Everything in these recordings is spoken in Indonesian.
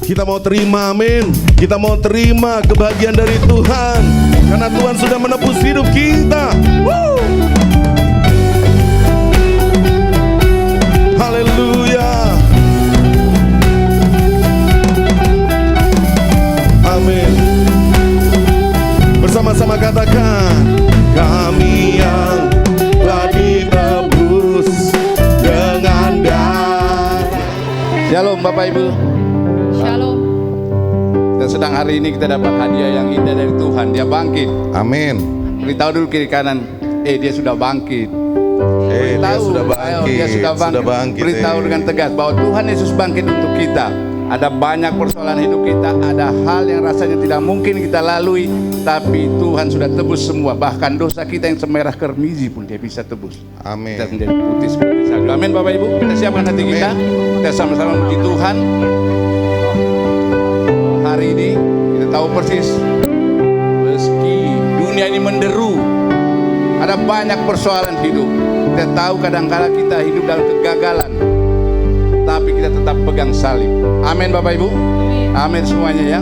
Kita mau terima, amin. Kita mau terima kebahagiaan dari Tuhan, karena Tuhan sudah menebus hidup kita. Haleluya. Amin. Bersama-sama katakan, kami yang telah ditebus dengan darah. Shalom Bapak Ibu. Shalom. Dan sedang hari ini kita dapat hadiah yang indah dari Tuhan. Dia bangkit. Amin. Beritahu dulu kiri kanan, dia sudah bangkit. Dia sudah bangkit. Dia sudah bangkit. Beritahu dengan tegas bahwa Tuhan Yesus bangkit untuk kita. Ada banyak persoalan hidup kita, ada hal yang rasanya tidak mungkin kita lalui, tapi Tuhan sudah tebus semua. Bahkan dosa kita yang semerah kermizi pun Dia bisa tebus. Amin. Kita menjadi putih seperti salju. Amin Bapak Ibu. Kita siapkan hati kita. Kita sama-sama memuji Tuhan. Hari ini kita tahu persis, meski dunia ini menderu, ada banyak persoalan hidup. Kita tahu kadang-kadang kita hidup dalam kegagalan, tapi kita tetap pegang salib. Amin Bapak Ibu. Amin semuanya ya.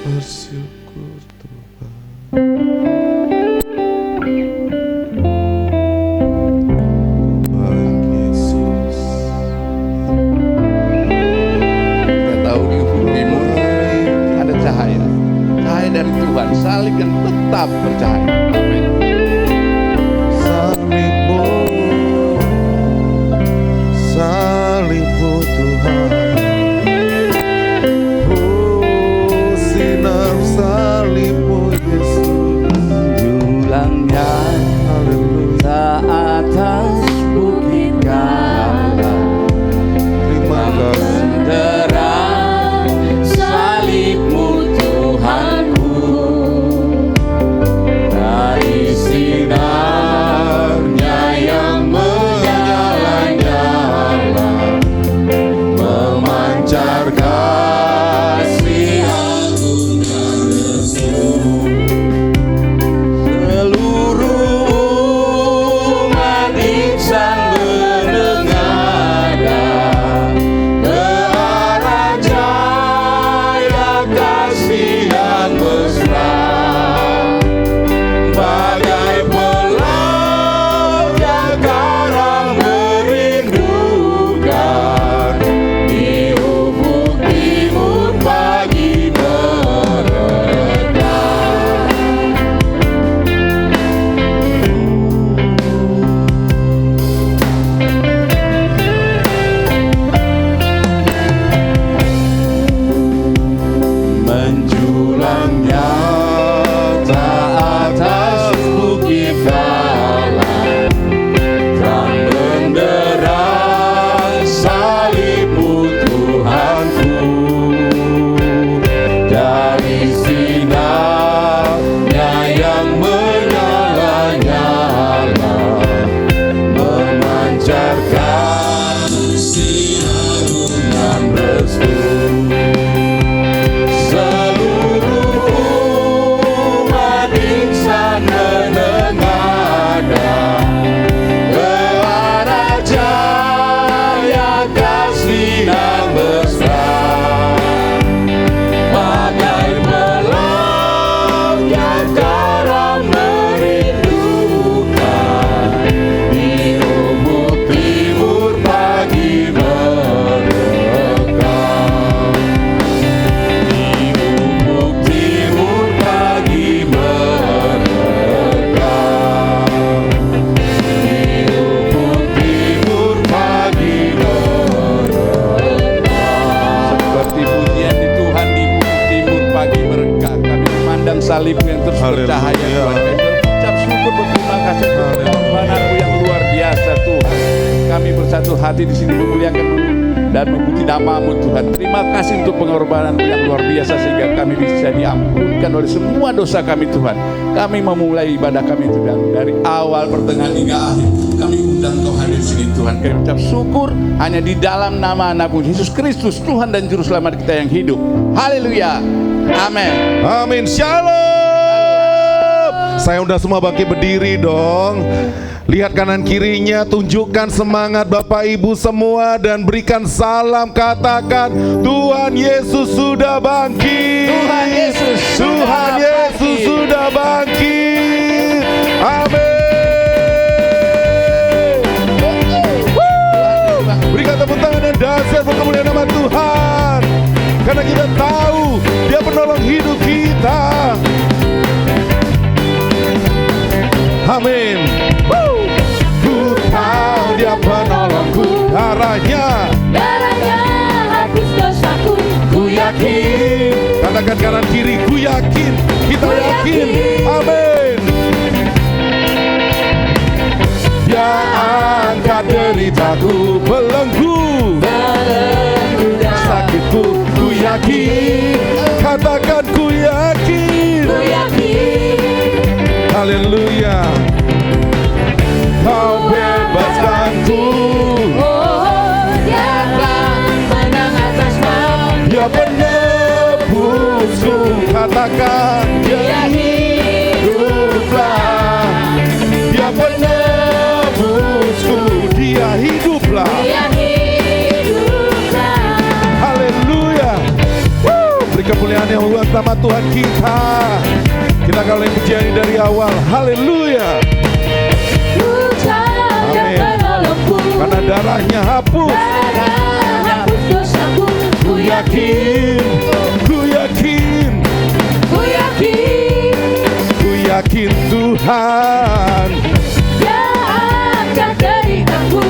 bersyukur Tuhan. Tuhan Yesus. Kita tahu di ufuk timur ada cahaya dari Tuhan, salib yang tetap bercahaya. Amin. Salibmu Tuhan, oh sinar salibmu Yesus, Julangnya saat atas bukit Kala, terima kasih terang salibmu Tuhanku, dari sinarnya yang menyala-nyala, memancar kasih agung dan restu. Seluruh umat insan menengadah ke arah cahaya kasih yang mesra, bagai pelaut yang karang merindukan di ufuk timur pagi meredah. Menjulangnya atas bukit Kala, terang benderang salibmu Tuhanku, dari sinarnya yang menyala-nyala, memancarkan sinar dan restu. Seluruh umat insan menengadah ke arah cahaya kasih yang mesra, bagai pelaut yang karang merindukan di ufuk timur pagi merekam. Di ufuk timur pagi merekam. Di ufuk timur pagi merekam. Seperti pujian di Tuhan di ufuk timur pagi merekam, kami memandang salibmu yang terus bercahaya Tuhan. Kami berucap syukur, berterima kasih untuk pengorbananmu yang luar biasa Tuhan. Kami bersatu hati di sini memuliakan-Mu dan memuji nama-Mu Tuhan. Terima kasih untuk pengorbanan yang luar biasa sehingga kami bisa diampunkan oleh semua dosa kami Tuhan. Kami memulai ibadah kami Tuhan dari awal, pertengahan hingga akhir. Kami undang Kau hadir di sini Tuhan. Kami ucap syukur hanya di dalam nama Anak-Mu Yesus Kristus, Tuhan dan Juru Selamat kita yang hidup. Haleluya. Amin. Amin. Shalom. Saya undang semua bangkit berdiri dong. Lihat kanan kirinya, tunjukkan semangat Bapak Ibu semua dan berikan salam, katakan Tuhan Yesus sudah bangkit. Tuhan Yesus Tuhan Yesus sudah bangkit. Amin. Berikan tepuk tangan dan dahsyat kemuliaan nama Tuhan, karena kita tahu Dia penolong hidup kita. Amin. Ku tahu Dia penolongku, darahnya hapus dosaku. ku yakin. Katakan kanan kiri, ku yakin. Kita yakin. Amin. Dia angkat deritaku, belenggu sakitku, ku yakin. Katakan ku yakin. Haleluya. Kau bebaskanku. Dia akan menang atas maut. Dia penebusku. Katakan Dia hiduplah. Dia penebusku. Dia hiduplah. Dia hiduplah. yang membuat nama Tuhan kita. Kita akan mulai pujian dari awal. Haleluya. Amin. Karena darahnya hapus. Hapus dosaku. Ku yakin, ku yakin, Ku yakin ku yakin Tuhan. Dia akan berikanku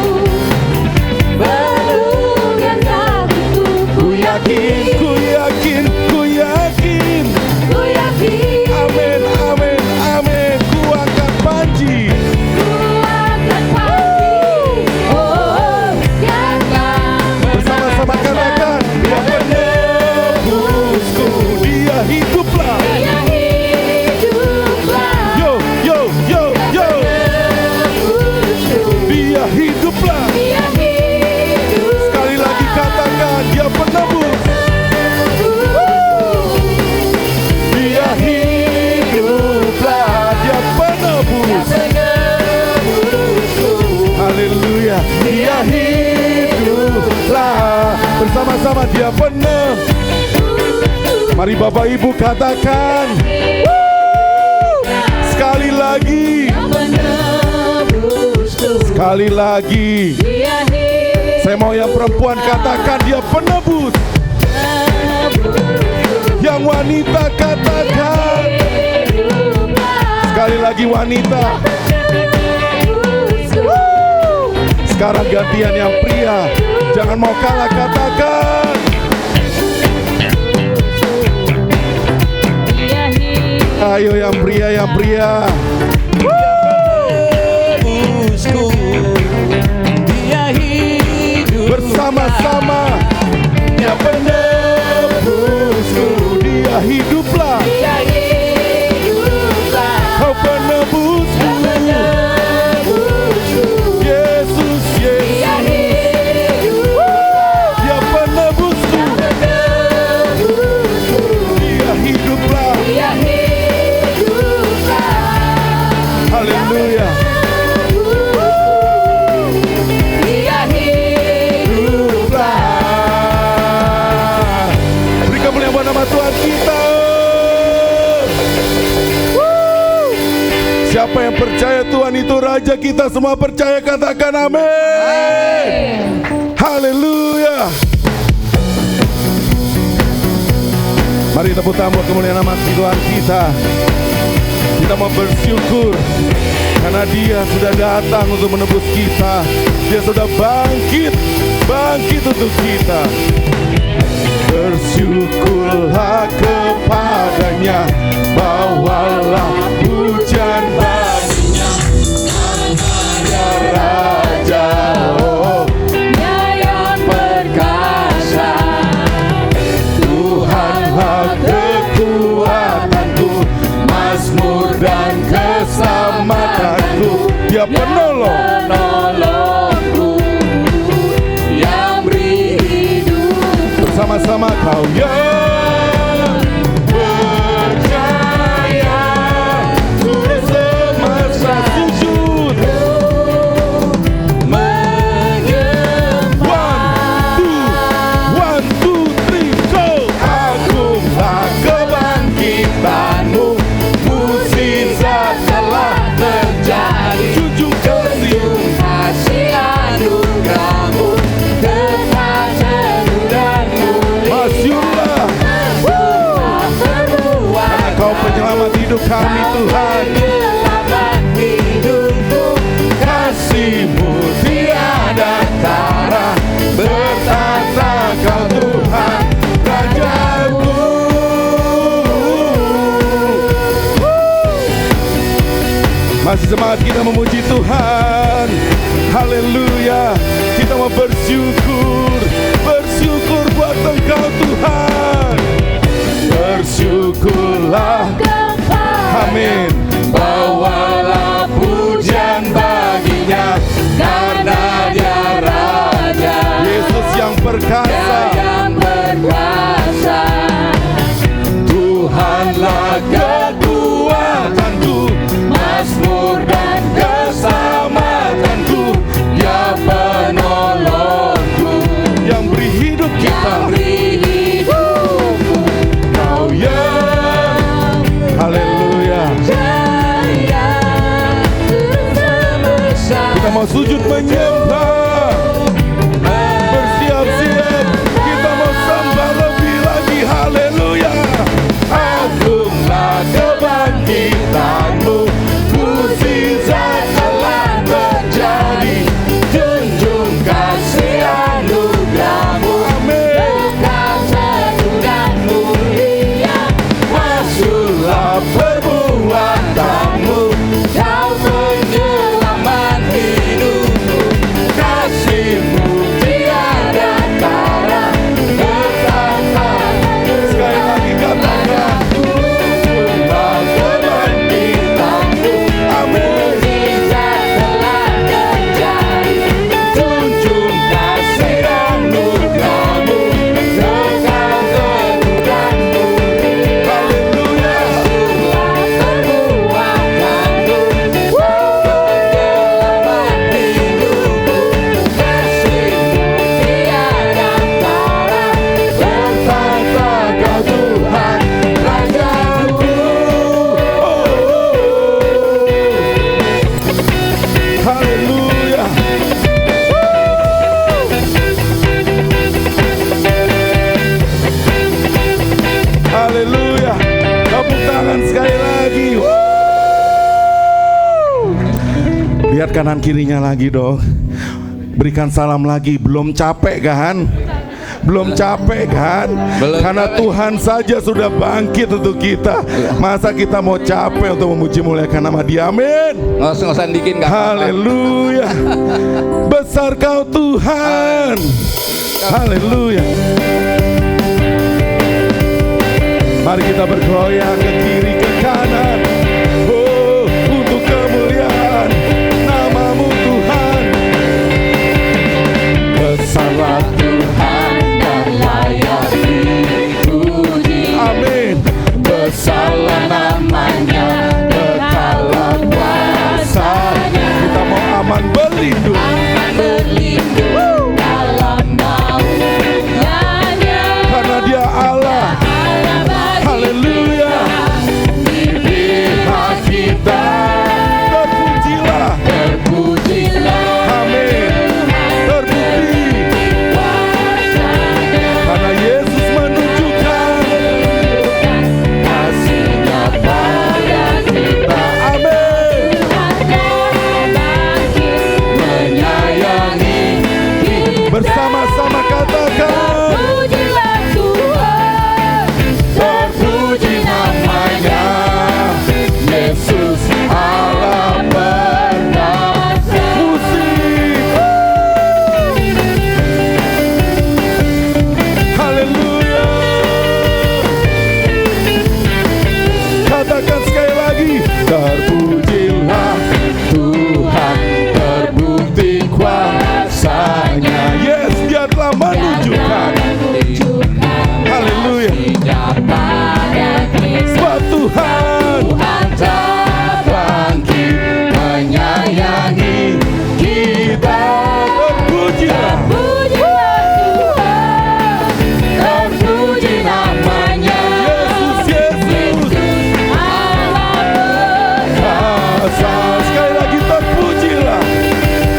perlindungan hatiku. Ku yakin, ku yakin, ku yakin. Ku yakin Amin, amin, amin. Ku akan panji. ku akan pasti. Oh, yang Bersama-sama katakan, Dia penebusku, Dia hiduplah. Dia hiduplah. Yo, yo, yo, yo. Penebusku. Dia hiduplah. Dia hiduplah. Sekali lagi katakan, Dia penebus. Dia hiduplah. Dia penebus. Haleluya. Dia hiduplah. Bersama-sama Dia penebus. Mari Bapak Ibu katakan. Sekali lagi. Sekali lagi. Saya mau yang perempuan katakan Dia penebus. Yang wanita katakan. Sekali lagi wanita. Sekarang gantian yang pria. Jangan mau kalah, katakan. Ayo yang pria, yang pria. Bersama-sama. Dia penebusku. Dia hiduplah. Kau penebusku. Yesus, Yesus. Dia penebusku. Dia hiduplah. Haleluya. Beri kemuliaan buat nama Tuhan kita. Siapa yang percaya Tuhan itu Raja, kita semua percaya, katakan amin. Haleluya. Mari tepuk tangan buat kemuliaan nama Tuhan kita. Kita mau bersyukur karena Dia sudah datang untuk menebus kita. Dia sudah bangkit untuk kita. Bersyukurlah kepadanya, bawalah pujian baginya, Dia Raja, oh, Yang perkasa, Tuhanlah kekuatanku, mazmur dan keselamatanku. Dia penolong, penolongku, yang beri hidup. bersama-sama kau yang percaya, sudah semasa sujud Menyembah. One, two, three, go. Agunglah kebangkitanmu, mukjizat telah terjadi. Junjung kasih, Kasih anugerahmu, tetap seru dan mulia. masyurlah, karena kau penyelamat hidup kami Tuhan. Penyelamat hidupku, Kasih-Mu tiada tara, bertata kau Tuhan Rajaku. Masih semangat kita memuji Tuhan. Haleluya. Kita mau bersyukur buat Engkau Tuhan. Bersyukurlah. Amin. Bawalah pujian baginya, karena Dia Raja, Yesus yang perkasa, yang berkuasa. Tuhanlah kekuatanku, mazmur dan keselamatanku. Dia penolongku, yang beri hidup kita. Yang beri hidupku, Kau mau sujud menyembah. Bersiap-siap, kita mau sembah lebih lagi. Haleluya. Agunglah kebangkitanmu, mukjizat telah terjadi. Junjung kasih anugerahmu, kekal seluruh dan mulia. Masuklah perbuatanmu, Kau penyelamat hidupku, kasih-Mu tiada tara, kekal. sekali lagi katakan, Agunglah kebangkitanmu, amin. mukjizat telah terjadi. Junjung kasih anugerahmu, kekal seluruh dan mulia. Haleluya. Haleluya. Haleluya. Tepuk tangan sekali lagi. Lihat kanan kirinya lagi dong. Berikan salam lagi. Belum capek kan? Belum capek kan? Belum Karena capek. Tuhan saja sudah bangkit untuk kita. Masa kita mau capek untuk memuji muliakan nama Dia? Amin. Ngos-ngosan dikit nggak apa-apa. Haleluya. Besar Kau Tuhan. Haleluya. Mari kita bergoyang ke kiri ke kanan. Oh, untuk kemuliaan nama-Mu Tuhan. Besarlah Tuhan dan layak dipuji. amin. Besarlah namanya, kekalah kuasanya. Kita mau aman berlindung. Aman berlindung dalam naungannya. Karena Dia Allah. Allah bagi Haleluya. di pihak kita. Terpujilah. Terpujilah Amin. Terbukti. kuasanya. Karena Yesus menunjukkan. Kasih-Nya pada kita. Amin. Tuhan telah bangkit menyayangi kita. Bersama-sama katakan. Terpujilah Tuhan, terpuji namanya, Yesus Allah perkasa. Musik. Haleluya. Katakan sekali lagi. Terpujilah Tuhan, terbukti kuasanya. Yes, Dia telah menunjukkan. Haleluya. Pada kita, Sebab Tuhan Tuhan telah bangkit menyayangi kita. terpujilah. Terpujilah Tuhan, terpuji namanya, Yesus, Yesus. Allah perkasa. Sekali lagi terpujilah.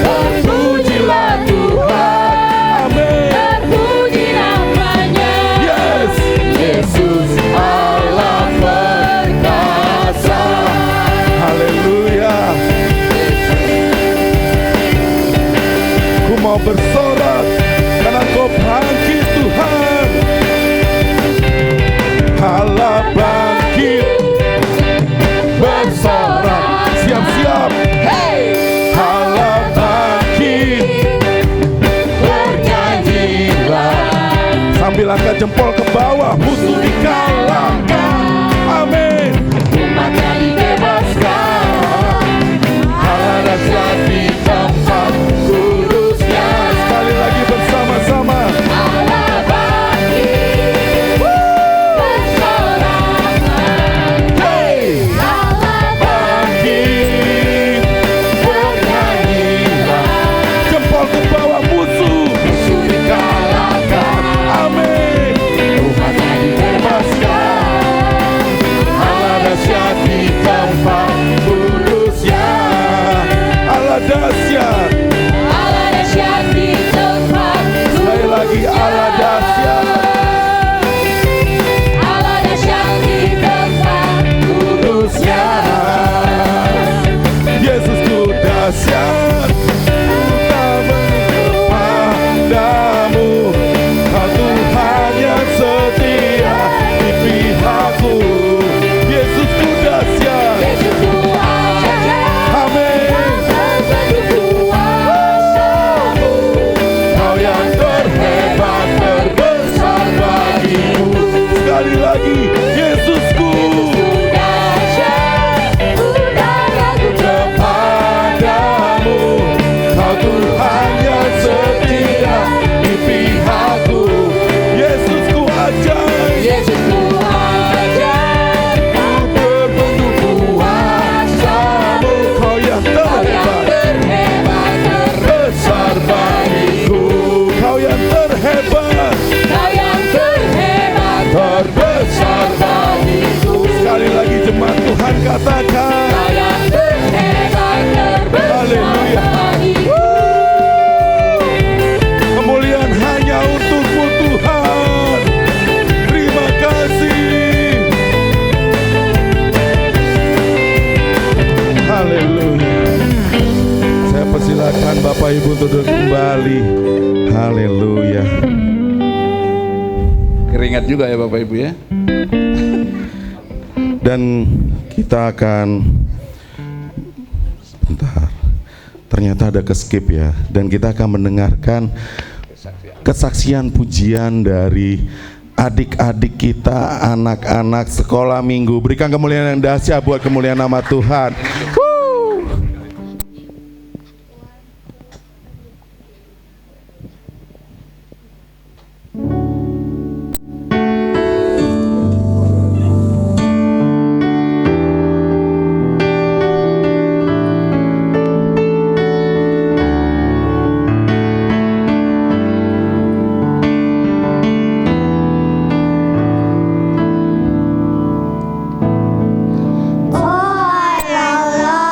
Terpujilah Tuhan, Amin. terpuji namanya, Yes. Yesus Allah perkasa. Haleluya. Ku mau bersorak karena Kau bangkit Tuhan. Allah bangkit. Bersorak. Siap-siap. Hey, Allah bangkit. bernyanyilah, Sambil angkat jempol ke bawah. Musuh dikalahkan. Amin. umatnya dibebaskan. Allah dahsyat di tempat kudusnya. Sekali lagi bersama-sama. Allah bangkit, bersorak. Hey. Allah Bangkit. Bernyanyilah. Jempol ke bawah. Musuh dikalahkan. Amin. umatnya dibebaskan. katakan Yang terhebat Haleluya. terbesar. kemuliaan hanya untukmu Tuhan. Terima kasih. Haleluya. Saya persilakan Bapak Ibu untuk duduk kembali. Haleluya. Keringat juga ya Bapak Ibu ya. Dan kita akan sebentar. Ternyata ada keskip ya. Dan kita akan mendengarkan kesaksian pujian dari adik-adik kita, anak-anak sekolah minggu. Berikan kemuliaan yang dahsyat buat kemuliaan nama Tuhan. Oh, I love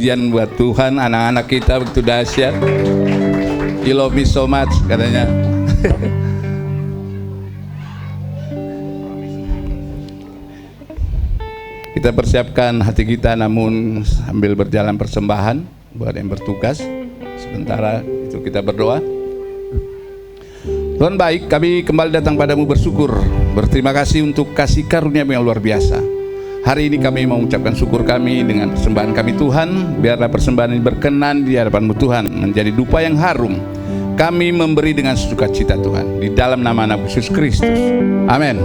pujian buat Tuhan. Anak-anak kita begitu dahsyat. You love me so much katanya. Kita persiapkan hati kita, namun sambil berjalan persembahan buat yang bertugas. Sementara itu kita berdoa. Tuhan baik, kami kembali datang padamu bersyukur, berterima kasih untuk kasih karunia yang luar biasa. Hari ini kami mau mengucapkan syukur kami dengan persembahan kami Tuhan. Biarlah persembahan ini berkenan di hadapan-Mu Tuhan, menjadi dupa yang harum. Kami memberi dengan sukacita Tuhan, di dalam nama Anak Yesus Kristus. Amin.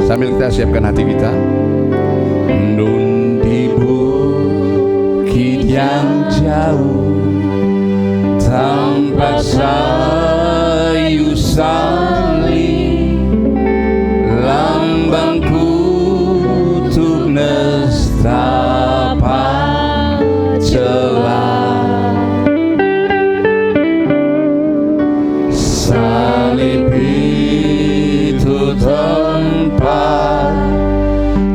Sambil kita siapkan hati kita. Nun di bukit yang jauh, tampak sayu salib, lambang kutuk nestapa celah. Salib itu tempat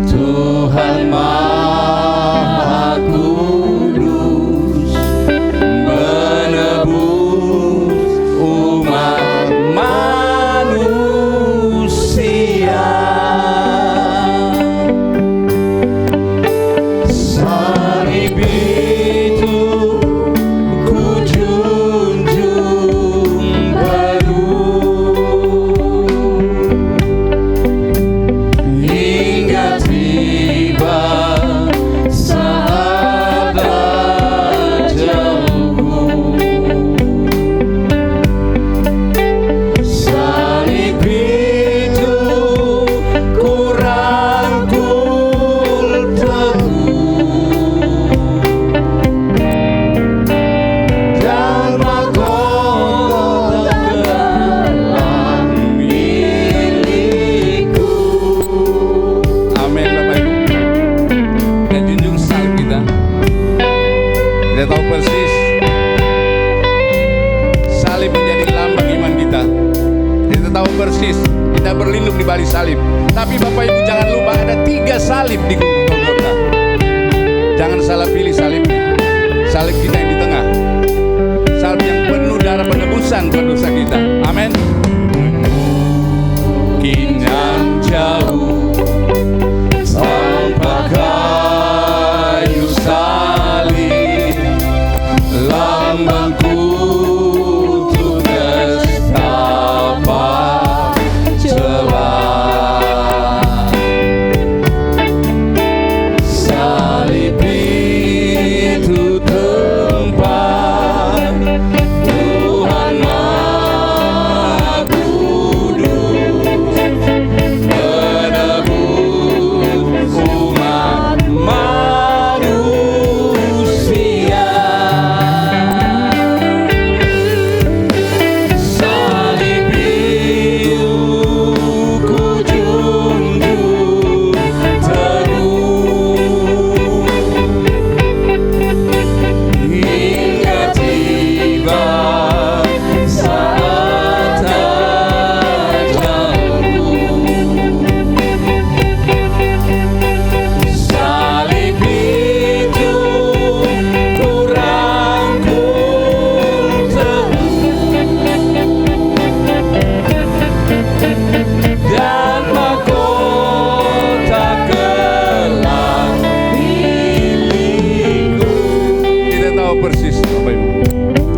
Tuhan Maha Kudus menebus umat manusia. Salib itu ku junjung penuh hingga tiba saat ajalku. Salib itu ku rangkul teguh dan mahkota telah milikku. Amin Bapak Ibu. Kita junjung salib kita. Kita tahu persis salib menjadi lambang iman kita. Kita tahu persis kita berlindung di balik salib. Tapi Bapak Ibu jangan lupa ada 3 salib di Golgota. Jangan salah pilih salibnya. Salib kita yang di tengah. Salib yang penuh darah penebusan berdosa kita. Amin. Kinang jauh tanpa kayu salib, lambang kutuk nestapa celah. Salib itu tempat Tuhan Maha Kudus menebus umat manusia. Salib itu ku junjung teguh hingga tiba saat ajalku. Salib itu ku rangkul teguh dan mahkota kelak milikku. Kita tahu persis Bapak Ibu,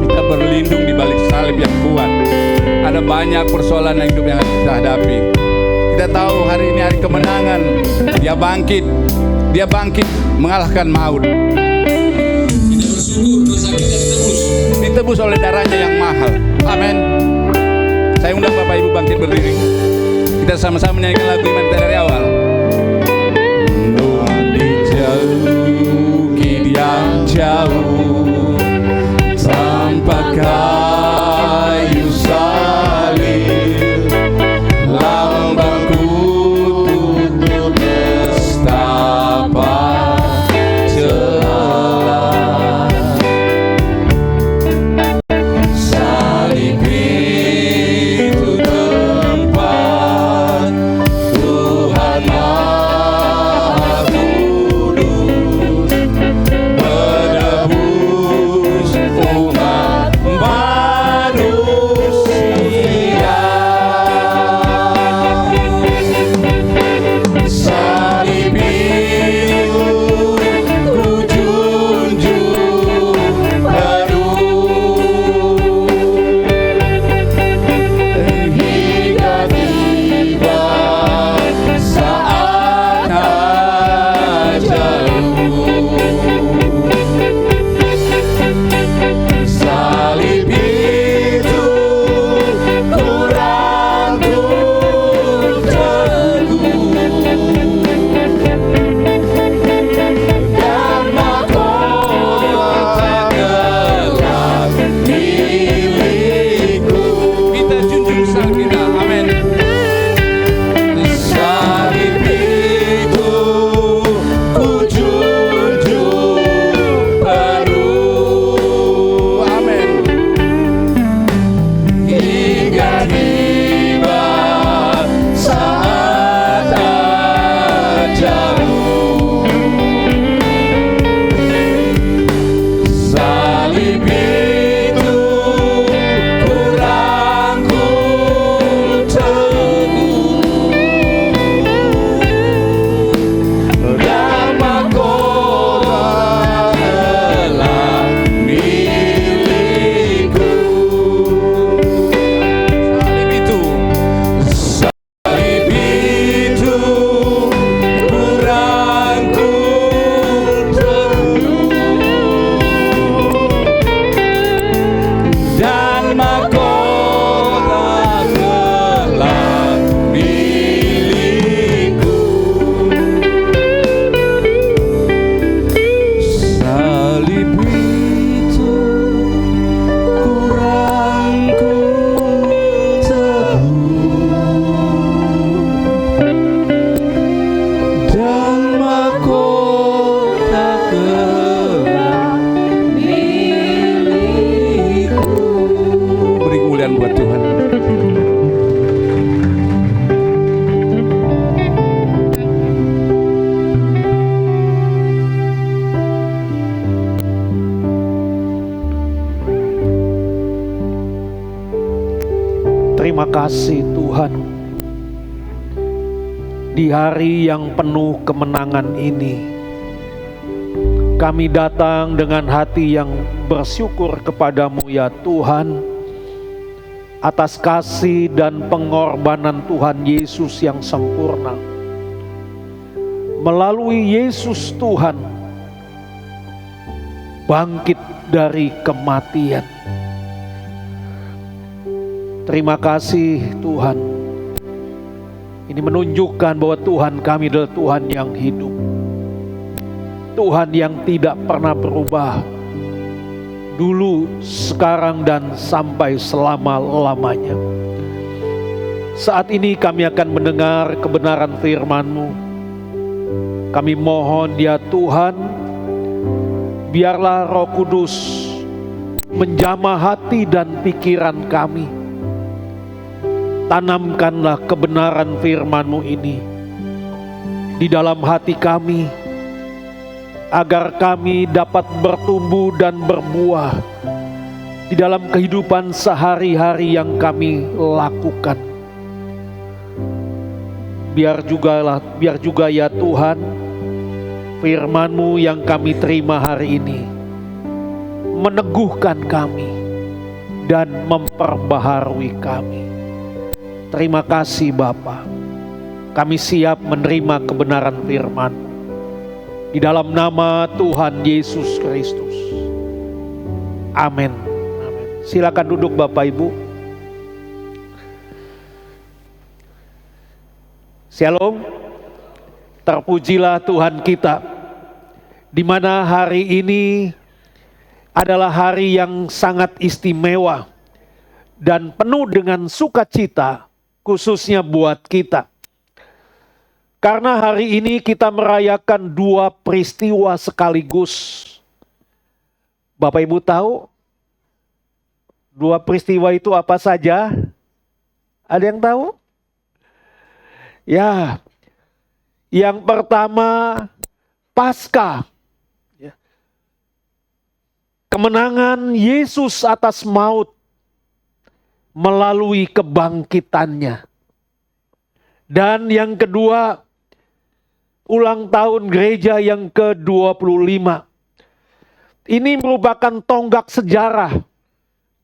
kita berlindung di balik salib yang kuat. Ada banyak persoalan yang hidup yang harus kita hadapi. Kita tahu hari ini hari kemenangan. Dia bangkit mengalahkan maut. Kita bersyukur dosa kita ditebus oleh darahnya yang mahal. Amin. Saya undang Bapak Ibu bangkit berdiri. Kita sama-sama menyanyikan lagu iman kita dari awal. Nun di bukit yang jauh, tanpa kayu salib, lambang kutuk nestapa celah. Terima kasih Tuhan. Di hari yang penuh kemenangan ini, kami datang dengan hati yang bersyukur kepadamu ya Tuhan, atas kasih dan pengorbanan Tuhan Yesus yang sempurna. Melalui Yesus Tuhan bangkit dari kematian. Terima kasih Tuhan. Ini menunjukkan bahwa Tuhan kami adalah Tuhan yang hidup, Tuhan yang tidak pernah berubah, dulu, sekarang, dan sampai selama-lamanya. Saat ini kami akan mendengar kebenaran firman-Mu. Kami mohon ya Tuhan, biarlah Roh Kudus menjamah hati dan pikiran kami. Tanamkanlah kebenaran firman-Mu ini di dalam hati kami, agar kami dapat bertumbuh dan berbuah di dalam kehidupan sehari-hari yang kami lakukan. Biar juga ya Tuhan, firman-Mu yang kami terima hari ini meneguhkan kami dan memperbaharui kami. Terima kasih Bapa. Kami siap menerima kebenaran firman di dalam nama Tuhan Yesus Kristus. Amin. Amin. Silakan duduk Bapak Ibu. Shalom. Terpujilah Tuhan kita, di mana hari ini adalah hari yang sangat istimewa dan penuh dengan sukacita, khususnya buat kita. Karena hari ini kita merayakan dua peristiwa sekaligus. Bapak Ibu tahu dua peristiwa itu apa saja? Ada yang tahu? Ya, yang pertama Paskah. Kemenangan Yesus atas maut melalui kebangkitannya. Dan yang kedua, ulang tahun gereja yang ke-25. Ini merupakan tonggak sejarah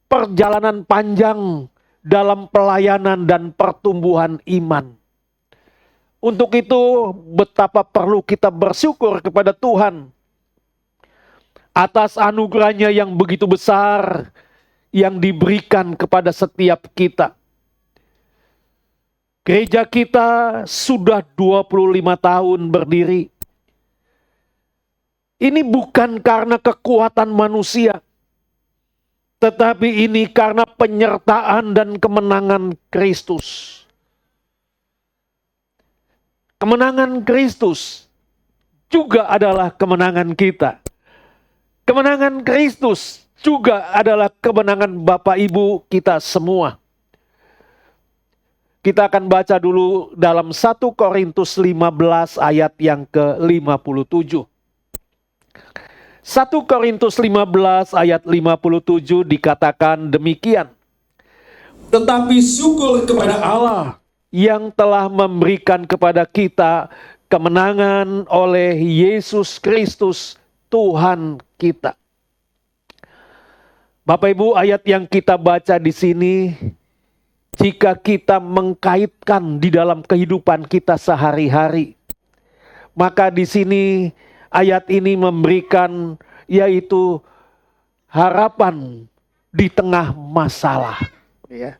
perjalanan panjang dalam pelayanan dan pertumbuhan iman. Untuk itu, betapa perlu kita bersyukur kepada Tuhan atas anugerahnya yang begitu besar yang diberikan kepada setiap kita. Gereja kita sudah 25 tahun berdiri. Ini bukan karena kekuatan manusia, tetapi ini karena penyertaan dan kemenangan Kristus. Kemenangan Kristus juga adalah kemenangan kita. Kemenangan Kristus juga adalah kemenangan Bapak Ibu kita semua. Kita akan baca dulu dalam 1 Korintus 15 ayat yang ke-57. 1 Korintus 15 ayat 57 dikatakan demikian. Tetapi syukur kepada Allah yang telah memberikan kepada kita kemenangan oleh Yesus Kristus Tuhan kita. Bapak Ibu, ayat yang kita baca di sini, jika kita mengkaitkan di dalam kehidupan kita sehari-hari, maka di sini ayat ini memberikan yaitu harapan di tengah masalah. Ya.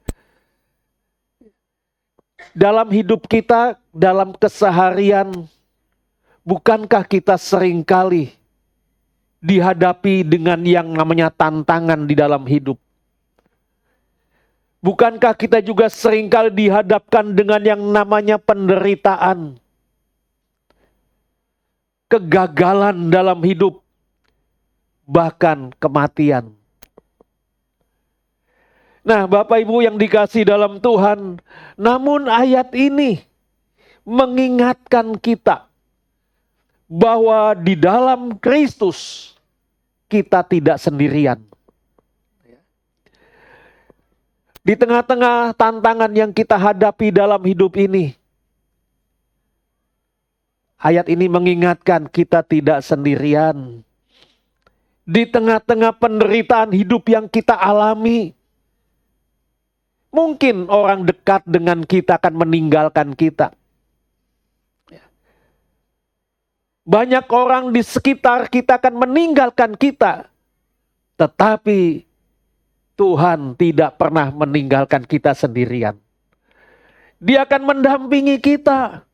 Dalam hidup kita, dalam keseharian, bukankah kita seringkali dihadapi dengan yang namanya tantangan di dalam hidup? Bukankah kita juga seringkali dihadapkan dengan yang namanya penderitaan, kegagalan dalam hidup, bahkan kematian? Nah, Bapak Ibu yang dikasihi dalam Tuhan, namun ayat ini mengingatkan kita bahwa di dalam Kristus kita tidak sendirian. Di tengah-tengah tantangan yang kita hadapi dalam hidup ini, ayat ini mengingatkan kita tidak sendirian. Di tengah-tengah penderitaan hidup yang kita alami, mungkin orang dekat dengan kita akan meninggalkan kita. Banyak orang di sekitar kita akan meninggalkan kita. Tetapi Tuhan tidak pernah meninggalkan kita sendirian. Dia akan mendampingi kita.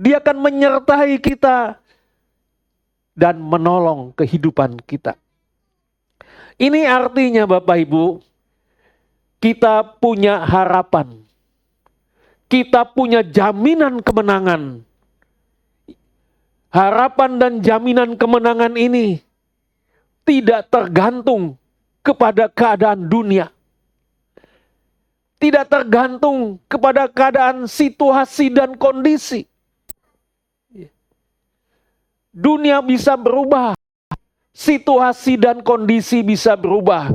Dia akan menyertai kita. Dan menolong kehidupan kita. Ini artinya Bapak Ibu, kita punya harapan. Kita punya jaminan kemenangan. Harapan dan jaminan kemenangan ini tidak tergantung kepada keadaan dunia. Tidak tergantung kepada keadaan situasi dan kondisi. Dunia bisa berubah. Situasi dan kondisi bisa berubah.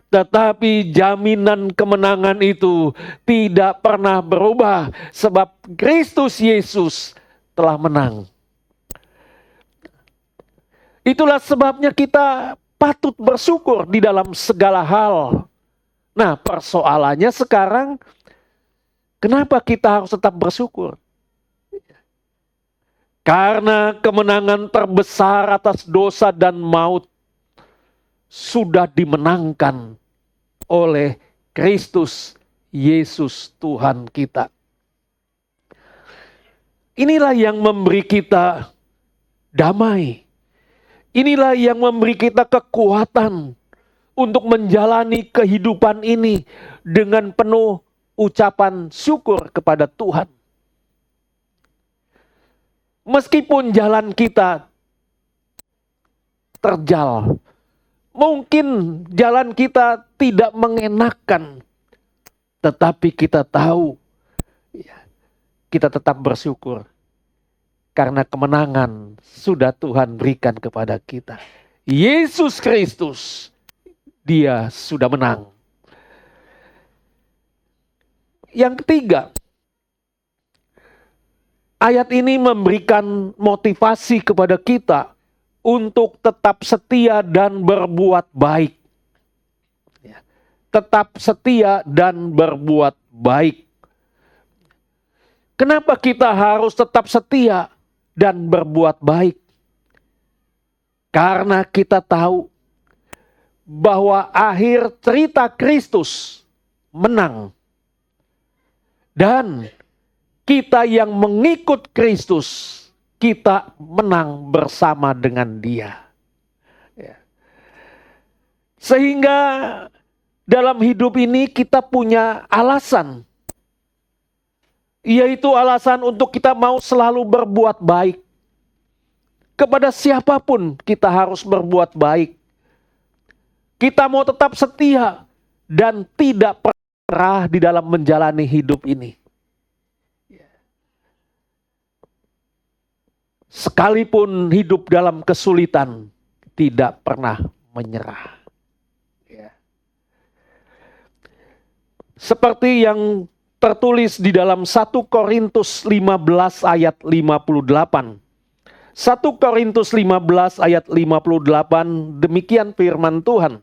Tetapi jaminan kemenangan itu tidak pernah berubah. Sebab Kristus Yesus telah menang. Itulah sebabnya kita patut bersyukur di dalam segala hal. Nah, persoalannya sekarang, kenapa kita harus tetap bersyukur? Karena kemenangan terbesar atas dosa dan maut sudah dimenangkan oleh Kristus Yesus Tuhan kita. Inilah yang memberi kita damai. Inilah yang memberi kita kekuatan untuk menjalani kehidupan ini dengan penuh ucapan syukur kepada Tuhan. Meskipun jalan kita terjal, mungkin jalan kita tidak mengenakan, tetapi kita tahu, kita tetap bersyukur. Karena kemenangan sudah Tuhan berikan kepada kita. Yesus Kristus, Dia sudah menang. Yang ketiga, ayat ini memberikan motivasi kepada kita untuk tetap setia dan berbuat baik. Tetap setia dan berbuat baik. Kenapa kita harus tetap setia dan berbuat baik? Karena kita tahu bahwa akhir cerita Kristus menang. Dan kita yang mengikut Kristus, kita menang bersama dengan Dia. Sehingga dalam hidup ini kita punya alasan. Yaitu alasan untuk kita mau selalu berbuat baik. Kepada siapapun kita harus berbuat baik. Kita mau tetap setia dan tidak pernah di dalam menjalani hidup ini. Sekalipun hidup dalam kesulitan, tidak pernah menyerah. Seperti yang tertulis di dalam 1 Korintus 15 ayat 58. 1 Korintus 15 ayat 58, demikian firman Tuhan.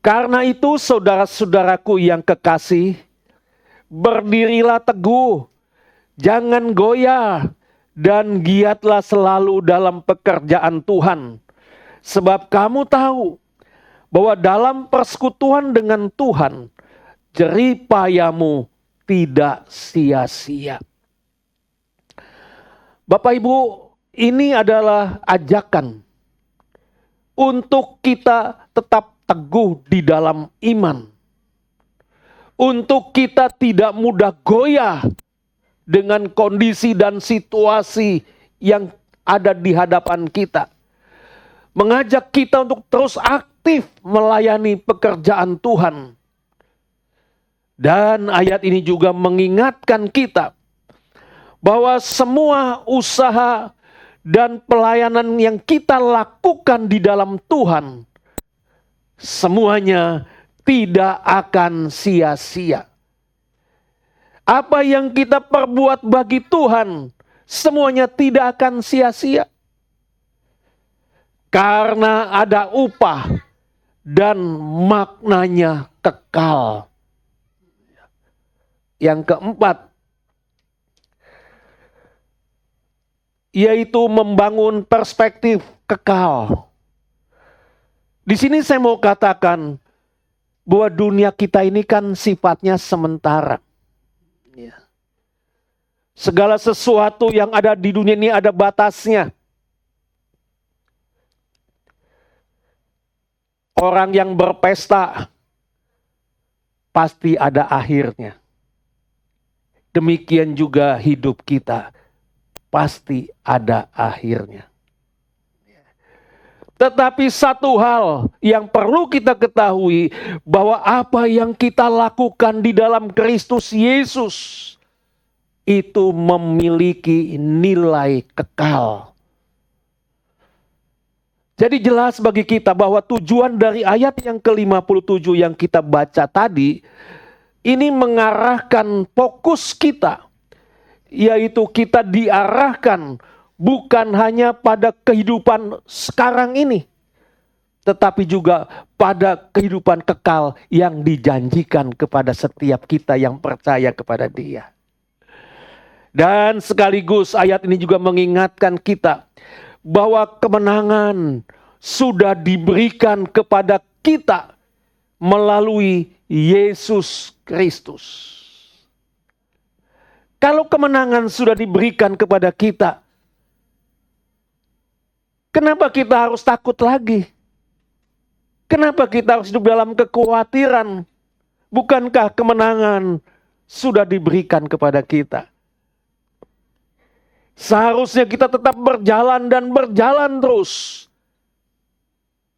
Karena itu saudara-saudaraku yang kekasih, berdirilah teguh, jangan goyah, dan giatlah selalu dalam pekerjaan Tuhan. Sebab kamu tahu bahwa dalam persekutuan dengan Tuhan, jerih payamu tidak sia-sia. Bapak Ibu, ini adalah ajakan untuk kita tetap teguh di dalam iman. Untuk kita tidak mudah goyah dengan kondisi dan situasi yang ada di hadapan kita. Mengajak kita untuk terus aktif melayani pekerjaan Tuhan. Dan ayat ini juga mengingatkan kita bahwa semua usaha dan pelayanan yang kita lakukan di dalam Tuhan, semuanya tidak akan sia-sia. Apa yang kita perbuat bagi Tuhan, semuanya tidak akan sia-sia. Karena ada upah dan maknanya kekal. Yang keempat, yaitu membangun perspektif kekal. Di sini saya mau katakan bahwa dunia kita ini kan sifatnya sementara. Segala sesuatu yang ada di dunia ini ada batasnya. Orang yang berpesta pasti ada akhirnya. Demikian juga hidup kita pasti ada akhirnya. Tetapi satu hal yang perlu kita ketahui, bahwa apa yang kita lakukan di dalam Kristus Yesus itu memiliki nilai kekal. Jadi jelas bagi kita bahwa tujuan dari ayat yang ke-57 yang kita baca tadi, ini mengarahkan fokus kita, yaitu kita diarahkan bukan hanya pada kehidupan sekarang ini, tetapi juga pada kehidupan kekal yang dijanjikan kepada setiap kita yang percaya kepada Dia. Dan sekaligus ayat ini juga mengingatkan kita bahwa kemenangan sudah diberikan kepada kita melalui Yesus Kristus. Kalau kemenangan sudah diberikan kepada kita, kenapa kita harus takut lagi? Kenapa kita harus hidup dalam kekhawatiran? Bukankah kemenangan sudah diberikan kepada kita? Seharusnya kita tetap berjalan dan berjalan terus.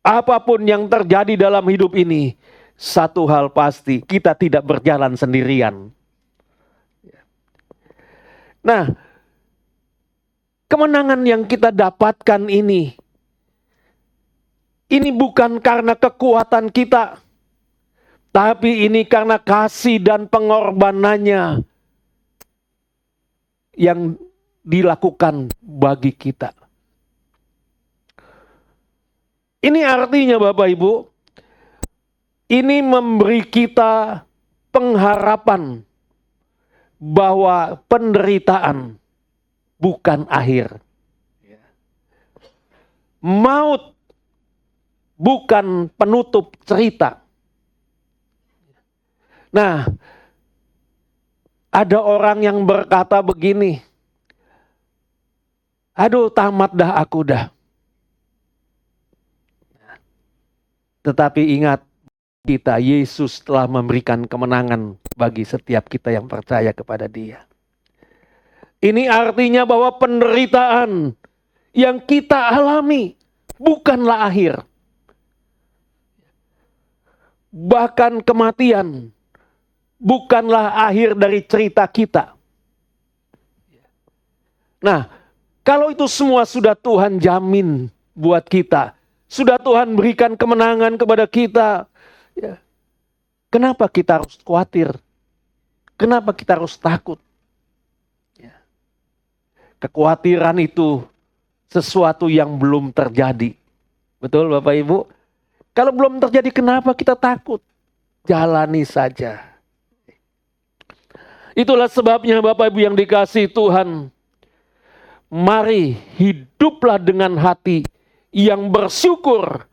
Apapun yang terjadi dalam hidup ini, satu hal pasti, kita tidak berjalan sendirian. Nah, kemenangan yang kita dapatkan ini bukan karena kekuatan kita, tapi ini karena kasih dan pengorbanannya yang dilakukan bagi kita. Ini artinya Bapak Ibu, ini memberi kita pengharapan bahwa penderitaan bukan akhir. Maut bukan penutup cerita. Nah, ada orang yang berkata begini, aduh tamat dah aku dah. Tetapi ingat, kita, Yesus telah memberikan kemenangan bagi setiap kita yang percaya kepada Dia. Ini artinya bahwa penderitaan yang kita alami bukanlah akhir. Bahkan kematian bukanlah akhir dari cerita kita. Nah, kalau itu semua sudah Tuhan jamin buat kita, sudah Tuhan berikan kemenangan kepada kita, ya, kenapa kita harus khawatir? Kenapa kita harus takut? Ya. Kekhawatiran itu sesuatu yang belum terjadi. Betul Bapak Ibu? Kalau belum terjadi, kenapa kita takut? Jalani saja. Itulah sebabnya Bapak Ibu yang dikasihi Tuhan, mari hiduplah dengan hati yang bersyukur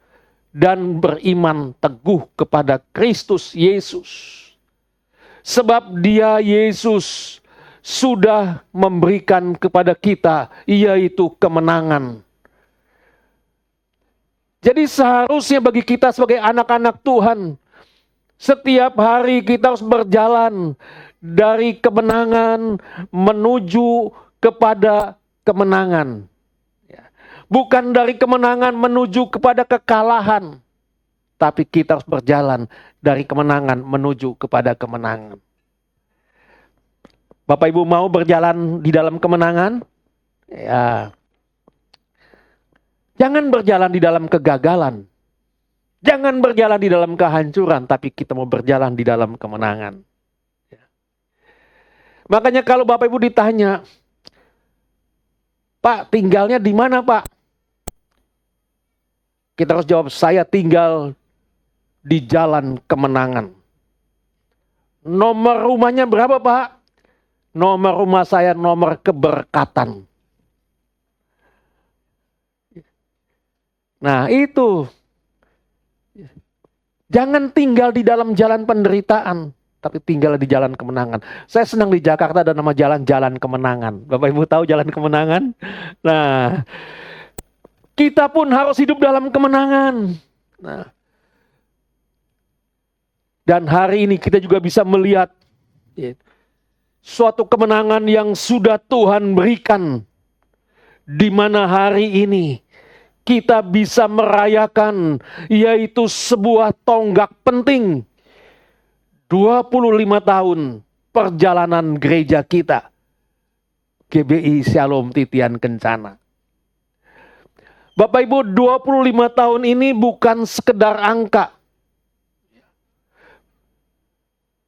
dan beriman teguh kepada Kristus Yesus. Sebab Dia, Yesus, sudah memberikan kepada kita, yaitu kemenangan. Jadi seharusnya bagi kita sebagai anak-anak Tuhan, setiap hari kita harus berjalan dari kemenangan menuju kepada kemenangan. Bukan dari kemenangan menuju kepada kekalahan, tapi kita harus berjalan dari kemenangan menuju kepada kemenangan. Bapak Ibu mau berjalan di dalam kemenangan? Ya. Jangan berjalan di dalam kegagalan. Jangan berjalan di dalam kehancuran, tapi kita mau berjalan di dalam kemenangan. Makanya kalau Bapak Ibu ditanya, Pak, tinggalnya di mana, Pak? Kita harus jawab, saya tinggal di jalan kemenangan. Nomor rumahnya berapa, Pak? Nomor rumah saya nomor keberkatan. Nah, itu. Jangan tinggal di dalam jalan penderitaan, tapi tinggal di jalan kemenangan. Saya senang di Jakarta ada nama jalan kemenangan. Bapak Ibu tahu jalan kemenangan? Nah, kita pun harus hidup dalam kemenangan. Nah, dan hari ini kita juga bisa melihat suatu kemenangan yang sudah Tuhan berikan, di mana hari ini kita bisa merayakan, yaitu sebuah tonggak penting. 25 tahun perjalanan gereja kita. GBI Shalom Titian Kencana. Bapak Ibu, 25 tahun ini bukan sekedar angka.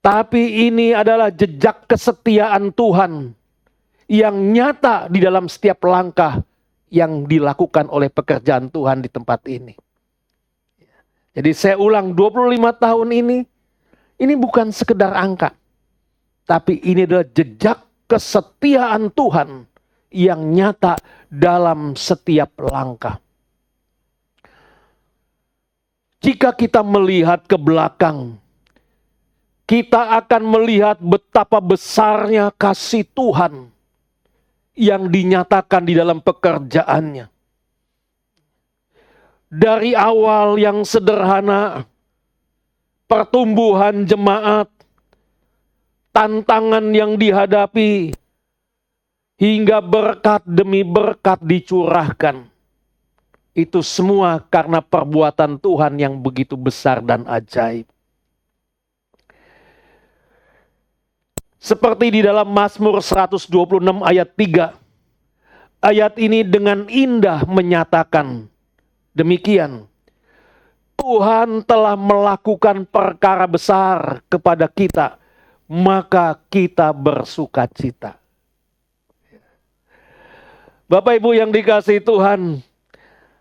Tapi ini adalah jejak kesetiaan Tuhan yang nyata di dalam setiap langkah yang dilakukan oleh pekerjaan Tuhan di tempat ini. Jadi saya ulang, 25 tahun ini bukan sekedar angka. Tapi ini adalah jejak kesetiaan Tuhan yang nyata dalam setiap langkah. Jika kita melihat ke belakang, kita akan melihat betapa besarnya kasih Tuhan yang dinyatakan di dalam pekerjaannya. Dari awal yang sederhana, pertumbuhan jemaat, tantangan yang dihadapi, hingga berkat demi berkat dicurahkan. Itu semua karena perbuatan Tuhan yang begitu besar dan ajaib. Seperti di dalam Mazmur 126 ayat 3. Ayat ini dengan indah menyatakan demikian. Tuhan telah melakukan perkara besar kepada kita, maka kita bersukacita. Bapak Ibu yang dikasihi Tuhan,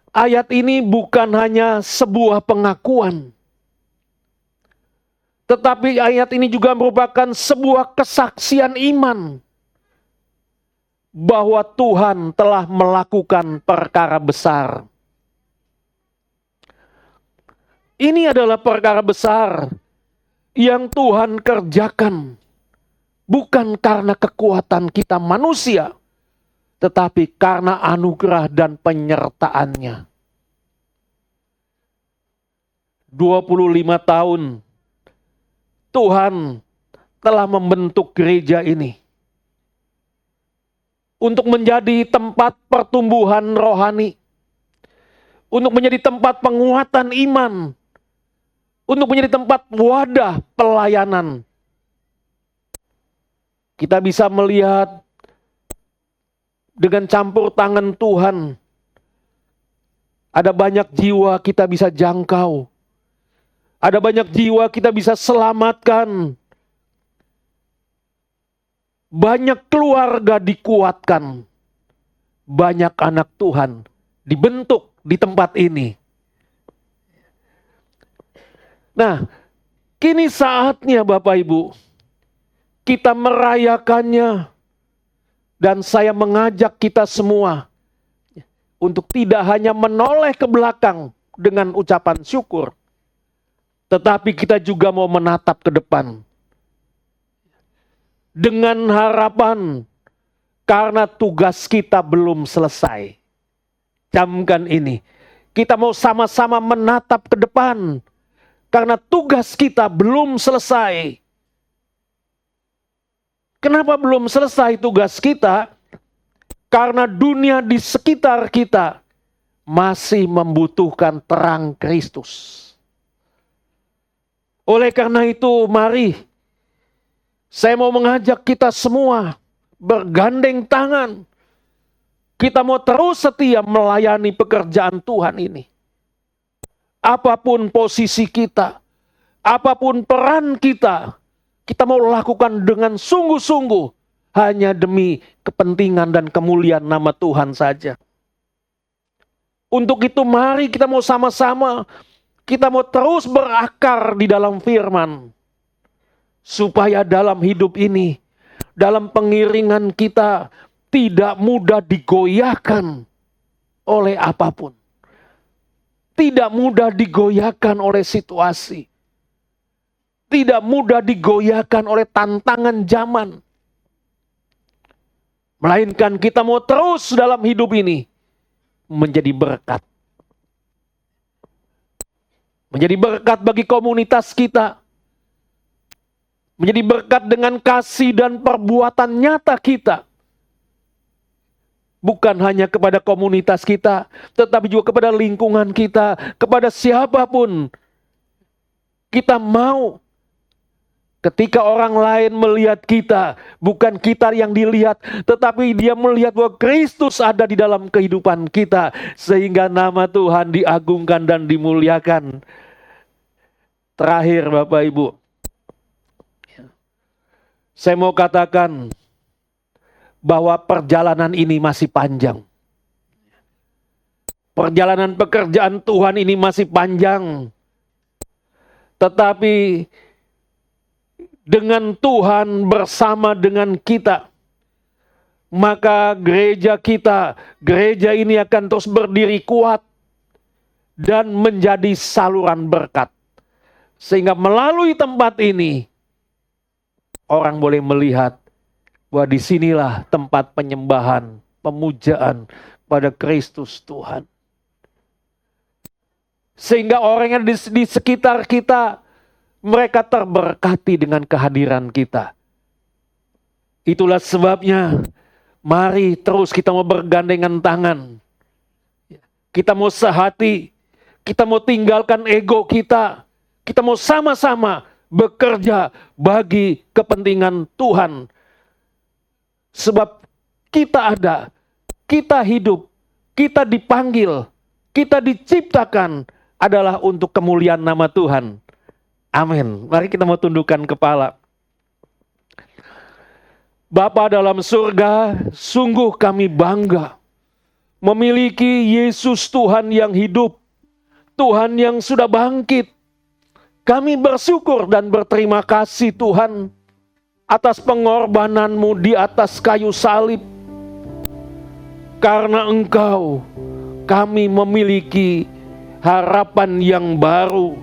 ayat ini bukan hanya sebuah pengakuan, tetapi ayat ini juga merupakan sebuah kesaksian iman bahwa Tuhan telah melakukan perkara besar. Ini adalah perkara besar yang Tuhan kerjakan bukan karena kekuatan kita manusia, tetapi karena anugerah dan penyertaannya. 25 tahun Tuhan telah membentuk gereja ini untuk menjadi tempat pertumbuhan rohani, untuk menjadi tempat penguatan iman, untuk menjadi tempat wadah pelayanan. Kita bisa melihat dengan campur tangan Tuhan, ada banyak jiwa kita bisa jangkau. Ada banyak jiwa kita bisa selamatkan. Banyak keluarga dikuatkan. Banyak anak Tuhan dibentuk di tempat ini. Nah, kini saatnya Bapak Ibu, kita merayakannya. Dan saya mengajak kita semua untuk tidak hanya menoleh ke belakang dengan ucapan syukur, tetapi kita juga mau menatap ke depan. Dengan harapan, karena tugas kita belum selesai. Camkan ini. Kita mau sama-sama menatap ke depan. Karena tugas kita belum selesai. Kenapa belum selesai tugas kita? Karena dunia di sekitar kita masih membutuhkan terang Kristus. Oleh karena itu, mari saya mau mengajak kita semua bergandeng tangan. Kita mau terus setia melayani pekerjaan Tuhan ini. apapun posisi kita, apapun peran kita, kita mau lakukan dengan sungguh-sungguh hanya demi kepentingan dan kemuliaan nama Tuhan saja. Untuk itu mari kita mau sama-sama, kita mau terus berakar di dalam firman. Supaya dalam hidup ini, dalam pengiringan kita tidak mudah digoyahkan oleh apapun. Tidak mudah digoyahkan oleh situasi. Tidak mudah digoyahkan oleh tantangan zaman. Melainkan kita mau terus dalam hidup ini menjadi berkat. Menjadi berkat bagi komunitas kita. Menjadi berkat dengan kasih dan perbuatan nyata kita. Bukan hanya kepada komunitas kita, tetapi juga kepada lingkungan kita, kepada siapapun. Kita mau ketika orang lain melihat kita, bukan kita yang dilihat, tetapi dia melihat bahwa Kristus ada di dalam kehidupan kita, sehingga nama Tuhan diagungkan dan dimuliakan. Terakhir Bapak Ibu, saya mau katakan bahwa perjalanan ini masih panjang. Perjalanan pekerjaan Tuhan ini masih panjang. Tetapi dengan Tuhan bersama dengan kita, maka gereja kita, gereja ini akan terus berdiri kuat dan menjadi saluran berkat. Sehingga melalui tempat ini, orang boleh melihat bahwa disinilah tempat penyembahan, pemujaan pada Kristus Tuhan. Sehingga orang yang di sekitar kita, mereka terberkati dengan kehadiran kita. Itulah sebabnya, mari terus kita mau bergandengan tangan. Kita mau sehati, kita mau tinggalkan ego kita. Kita mau sama-sama bekerja bagi kepentingan Tuhan. Sebab kita ada, kita hidup, kita dipanggil, kita diciptakan adalah untuk kemuliaan nama Tuhan. Amin. Mari kita mau tundukkan kepala. Bapa dalam surga, sungguh kami bangga memiliki Yesus Tuhan yang hidup, Tuhan yang sudah bangkit. Kami bersyukur dan berterima kasih Tuhan atas pengorbanan-Mu di atas kayu salib. Karena Engkau, kami memiliki harapan yang baru.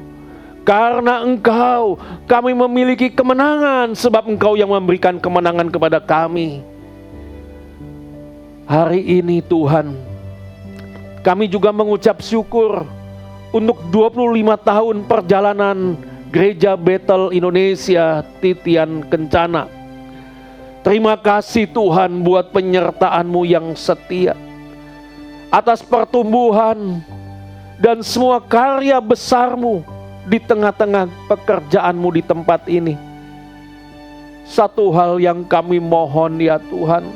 Karena Engkau, kami memiliki kemenangan, sebab Engkau yang memberikan kemenangan kepada kami. Hari ini Tuhan, kami juga mengucap syukur untuk 25 tahun perjalanan Gereja Bethel Indonesia Titian Kencana. Terima kasih Tuhan buat penyertaan-Mu yang setia. Atas pertumbuhan dan semua karya besar-Mu di tengah-tengah pekerjaan-Mu di tempat ini. Satu hal yang kami mohon ya Tuhan,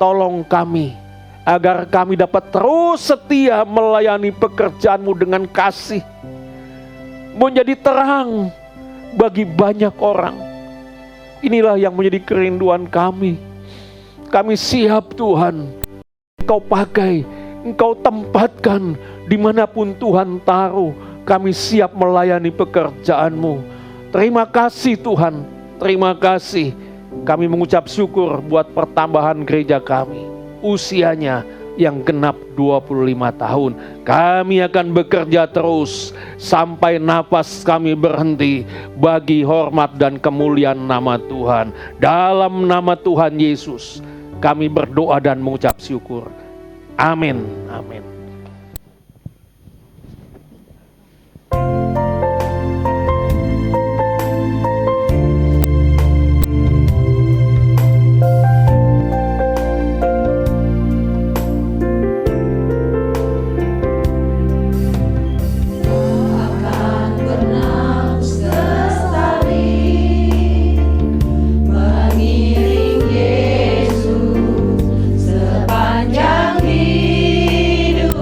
tolong kami agar kami dapat terus setia melayani pekerjaan-Mu dengan kasih. Menjadi terang bagi banyak orang. Inilah yang menjadi kerinduan kami. Kami siap Tuhan, Engkau pakai, Engkau tempatkan dimanapun Tuhan taruh. Kami siap melayani pekerjaan-Mu. Terima kasih Tuhan, terima kasih. Kami mengucap syukur buat pertambahan gereja kami. Usianya yang genap 25 tahun. Kami akan bekerja terus sampai nafas kami berhenti bagi hormat dan kemuliaan nama Tuhan. Dalam nama Tuhan Yesus, kami berdoa dan mengucap syukur. Amin. Amin. Sepanjang hidup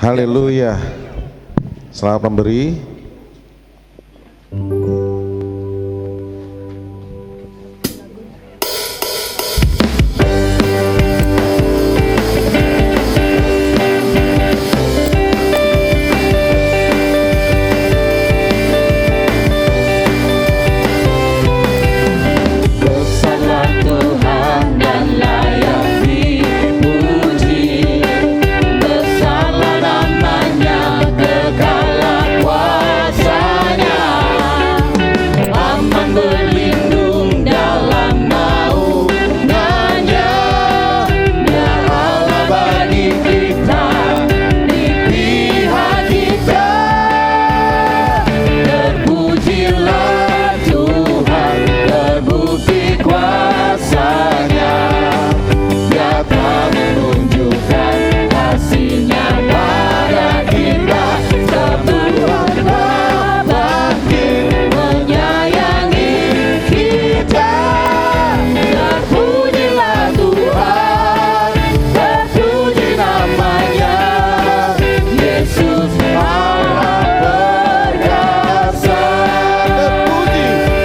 Haleluya. Selamat memberi. Besarlah Tuhan dan layak dipuji. Besarlah namanya, kekallah kuasanya. Aman berlindung dalam naungannya. Biar Allah bagi kita, di pihak kita. Terpujilah Tuhan, terbukti kuasanya. Dia telah menunjukkan kasih-Nya pada kita. Tuhan telah bangkit menyayangi kita. Terpujilah Tuhan, terpuji namanya. Yesus Allah perkasa.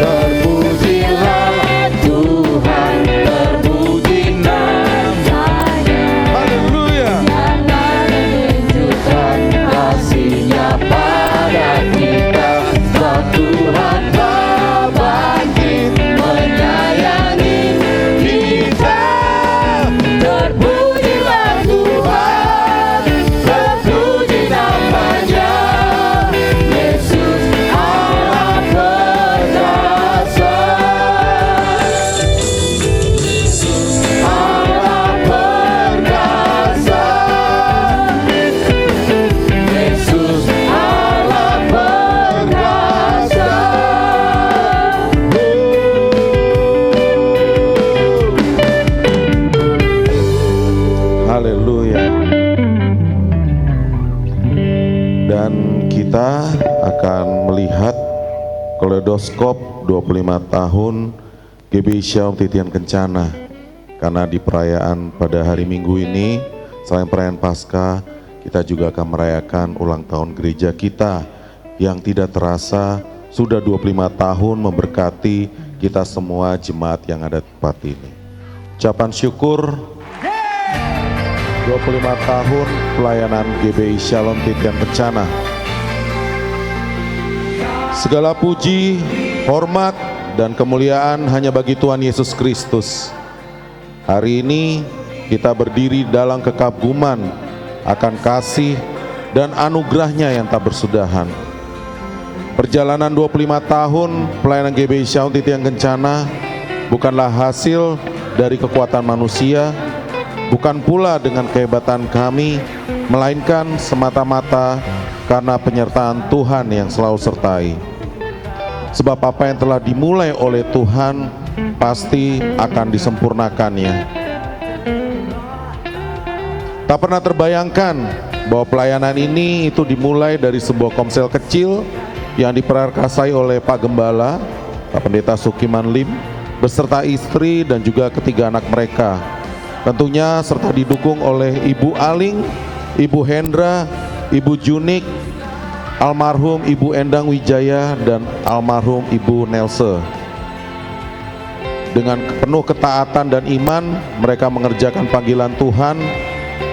Terpujilah Tuhan, terpuji namanya. Haleluya. Karena menunjukkan kasih-Nya pada kita. Tuhan telah bangkit menyayangi kita. Terpujilah Tuhan, terpuji namanya. Yesus Allah perkasa. Allah perkasa. Yesus Allah perkasa. Haleluya. Dan kita akan melihat kaleidoskop 25 tahun GBI Shalom Titian Kencana. Karena di perayaan pada hari Minggu ini, selain perayaan Paskah, kita juga akan merayakan ulang tahun gereja kita yang tidak terasa sudah 25 tahun memberkati kita semua jemaat yang ada di tempat ini. Ucapan syukur 25 tahun pelayanan GBI Shalom Titian Kencana. Segala puji, hormat, dan kemuliaan hanya bagi Tuhan Yesus Kristus. Hari ini kita berdiri dalam kekaguman akan kasih dan anugerah-Nya yang tak bersudahan. Perjalanan 25 tahun pelayanan GBI Shalom Titian Kencana bukanlah hasil dari kekuatan manusia, bukan pula dengan kehebatan kami, melainkan semata-mata karena penyertaan Tuhan yang selalu sertai. Sebab apa yang telah dimulai oleh Tuhan pasti akan disempurnakannya. Tak pernah terbayangkan bahwa pelayanan ini itu dimulai dari sebuah komsel kecil yang diperkasai oleh Pak Gembala, Pak Pendeta Sukiman Lim, beserta istri dan juga ketiga anak mereka. Tentunya serta didukung oleh Ibu Aling, Ibu Hendra, Ibu Junik, almarhum Ibu Endang Wijaya, dan almarhum Ibu Nelse. Dengan penuh ketaatan dan iman, mereka mengerjakan panggilan Tuhan,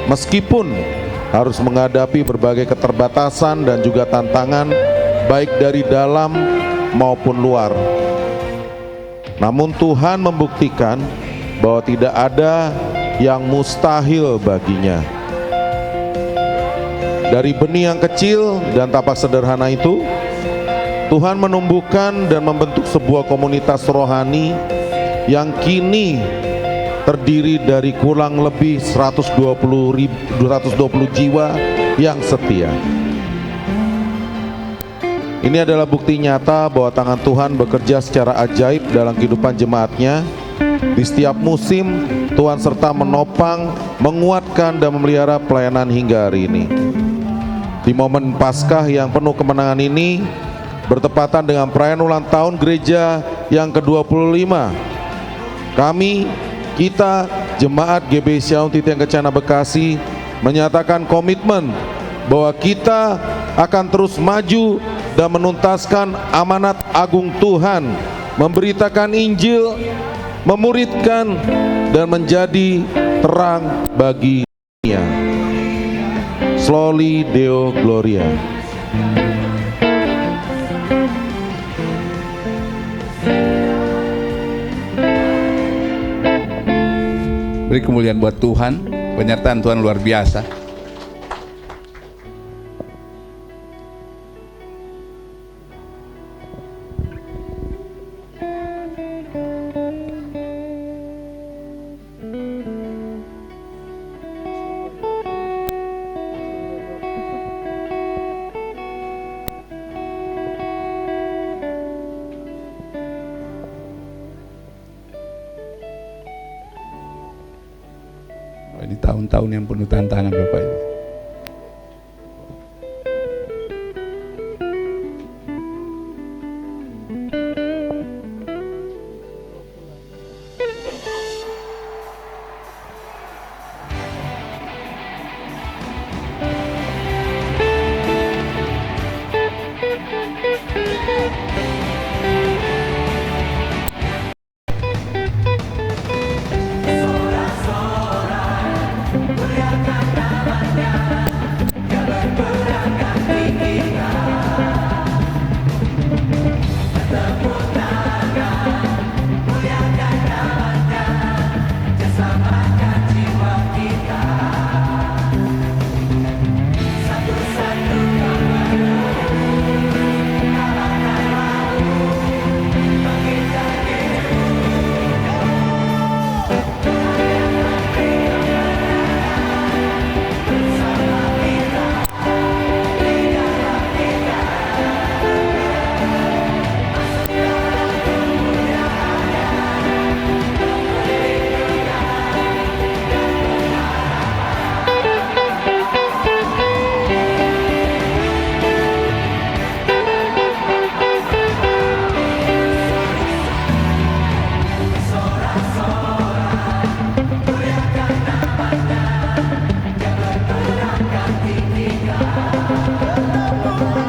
meskipun harus menghadapi berbagai keterbatasan dan juga tantangan, baik dari dalam maupun luar. Namun Tuhan membuktikan bahwa tidak ada yang mustahil baginya. Dari benih yang kecil dan tampak sederhana itu, Tuhan menumbuhkan dan membentuk sebuah komunitas rohani yang kini terdiri dari kurang lebih 220 jiwa yang setia. Ini adalah bukti nyata bahwa tangan Tuhan bekerja secara ajaib dalam kehidupan jemaatnya. Di setiap musim, Tuhan serta menopang, menguatkan, dan memelihara pelayanan hingga hari ini. Di momen Paskah yang penuh kemenangan ini, bertepatan dengan perayaan ulang tahun gereja yang ke-25, kita, Jemaat GBI Shalom Titian Kencana Bekasi, menyatakan komitmen bahwa kita akan terus maju dan menuntaskan amanat agung Tuhan, memberitakan Injil, memuridkan, dan menjadi terang bagi dunia. Soli Deo Gloria. Beri kemuliaan buat Tuhan, penyertaan Tuhan luar biasa. Ini tahun-tahun yang penuh tantangan Bapak ini.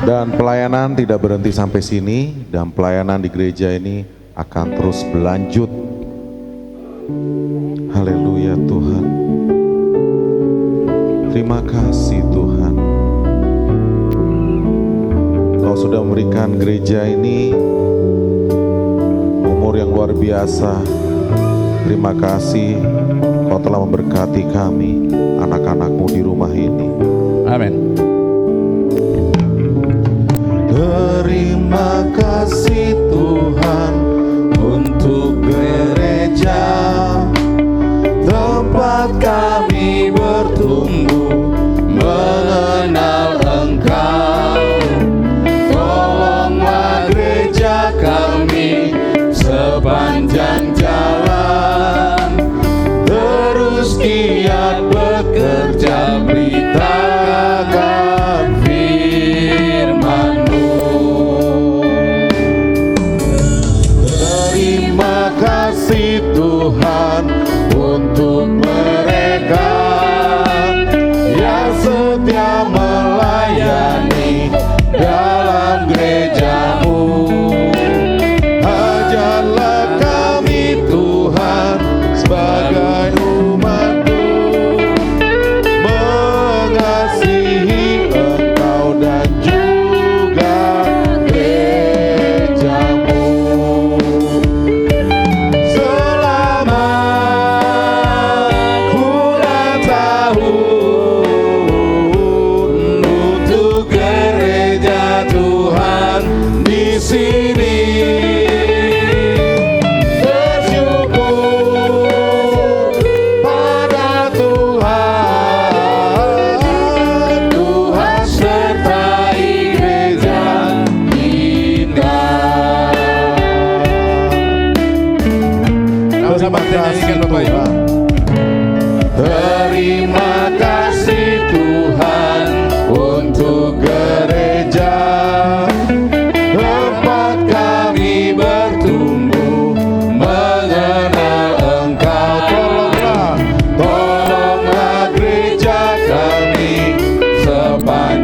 Dan pelayanan tidak berhenti sampai sini, dan pelayanan di gereja ini akan terus berlanjut. Haleluya Tuhan. Terima kasih Tuhan. Kau sudah memberikan gereja ini umur yang luar biasa. Terima kasih Kau telah memberkati kami, anak-anak-Mu di rumah ini. Amin. Terima kasih Tuhan untuk gereja, tempat kami bertumbuh mengenal Engkau. Tolonglah gereja kami sepanjang jalan, terus giat bekerja beritakan firman-Mu. Terima kasih Tuhan untuk mereka yang setia melayani dalam gereja-Mu. Ajarlah kami Tuhan sebagai umat-Mu mengasihi Engkau dan juga gereja-Mu. Selamat ulang tahun untuk gereja Tuhan di sini. Bersyukur pada Tuhan, Tuhan sertai gereja indah. Sama-sama kita nyanyikan Bapak Ibu. Terima kasih Tuhan untuk gereja, tempat kami bertumbuh mengenal Engkau. Tolonglah gereja kami sepanjang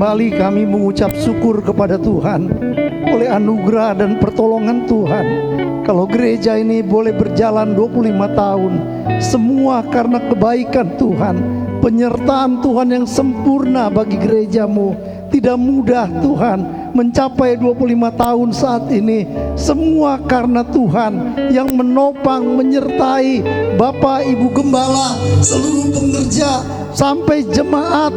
kembali kami mengucap syukur kepada Tuhan oleh anugerah dan pertolongan Tuhan. Kalau gereja ini boleh berjalan 25 tahun, semua karena kebaikan Tuhan, penyertaan Tuhan yang sempurna bagi gerejamu. Tidak mudah Tuhan mencapai 25 tahun saat ini. Semua karena Tuhan yang menopang, menyertai Bapak Ibu Gembala, seluruh pengerja, sampai jemaat.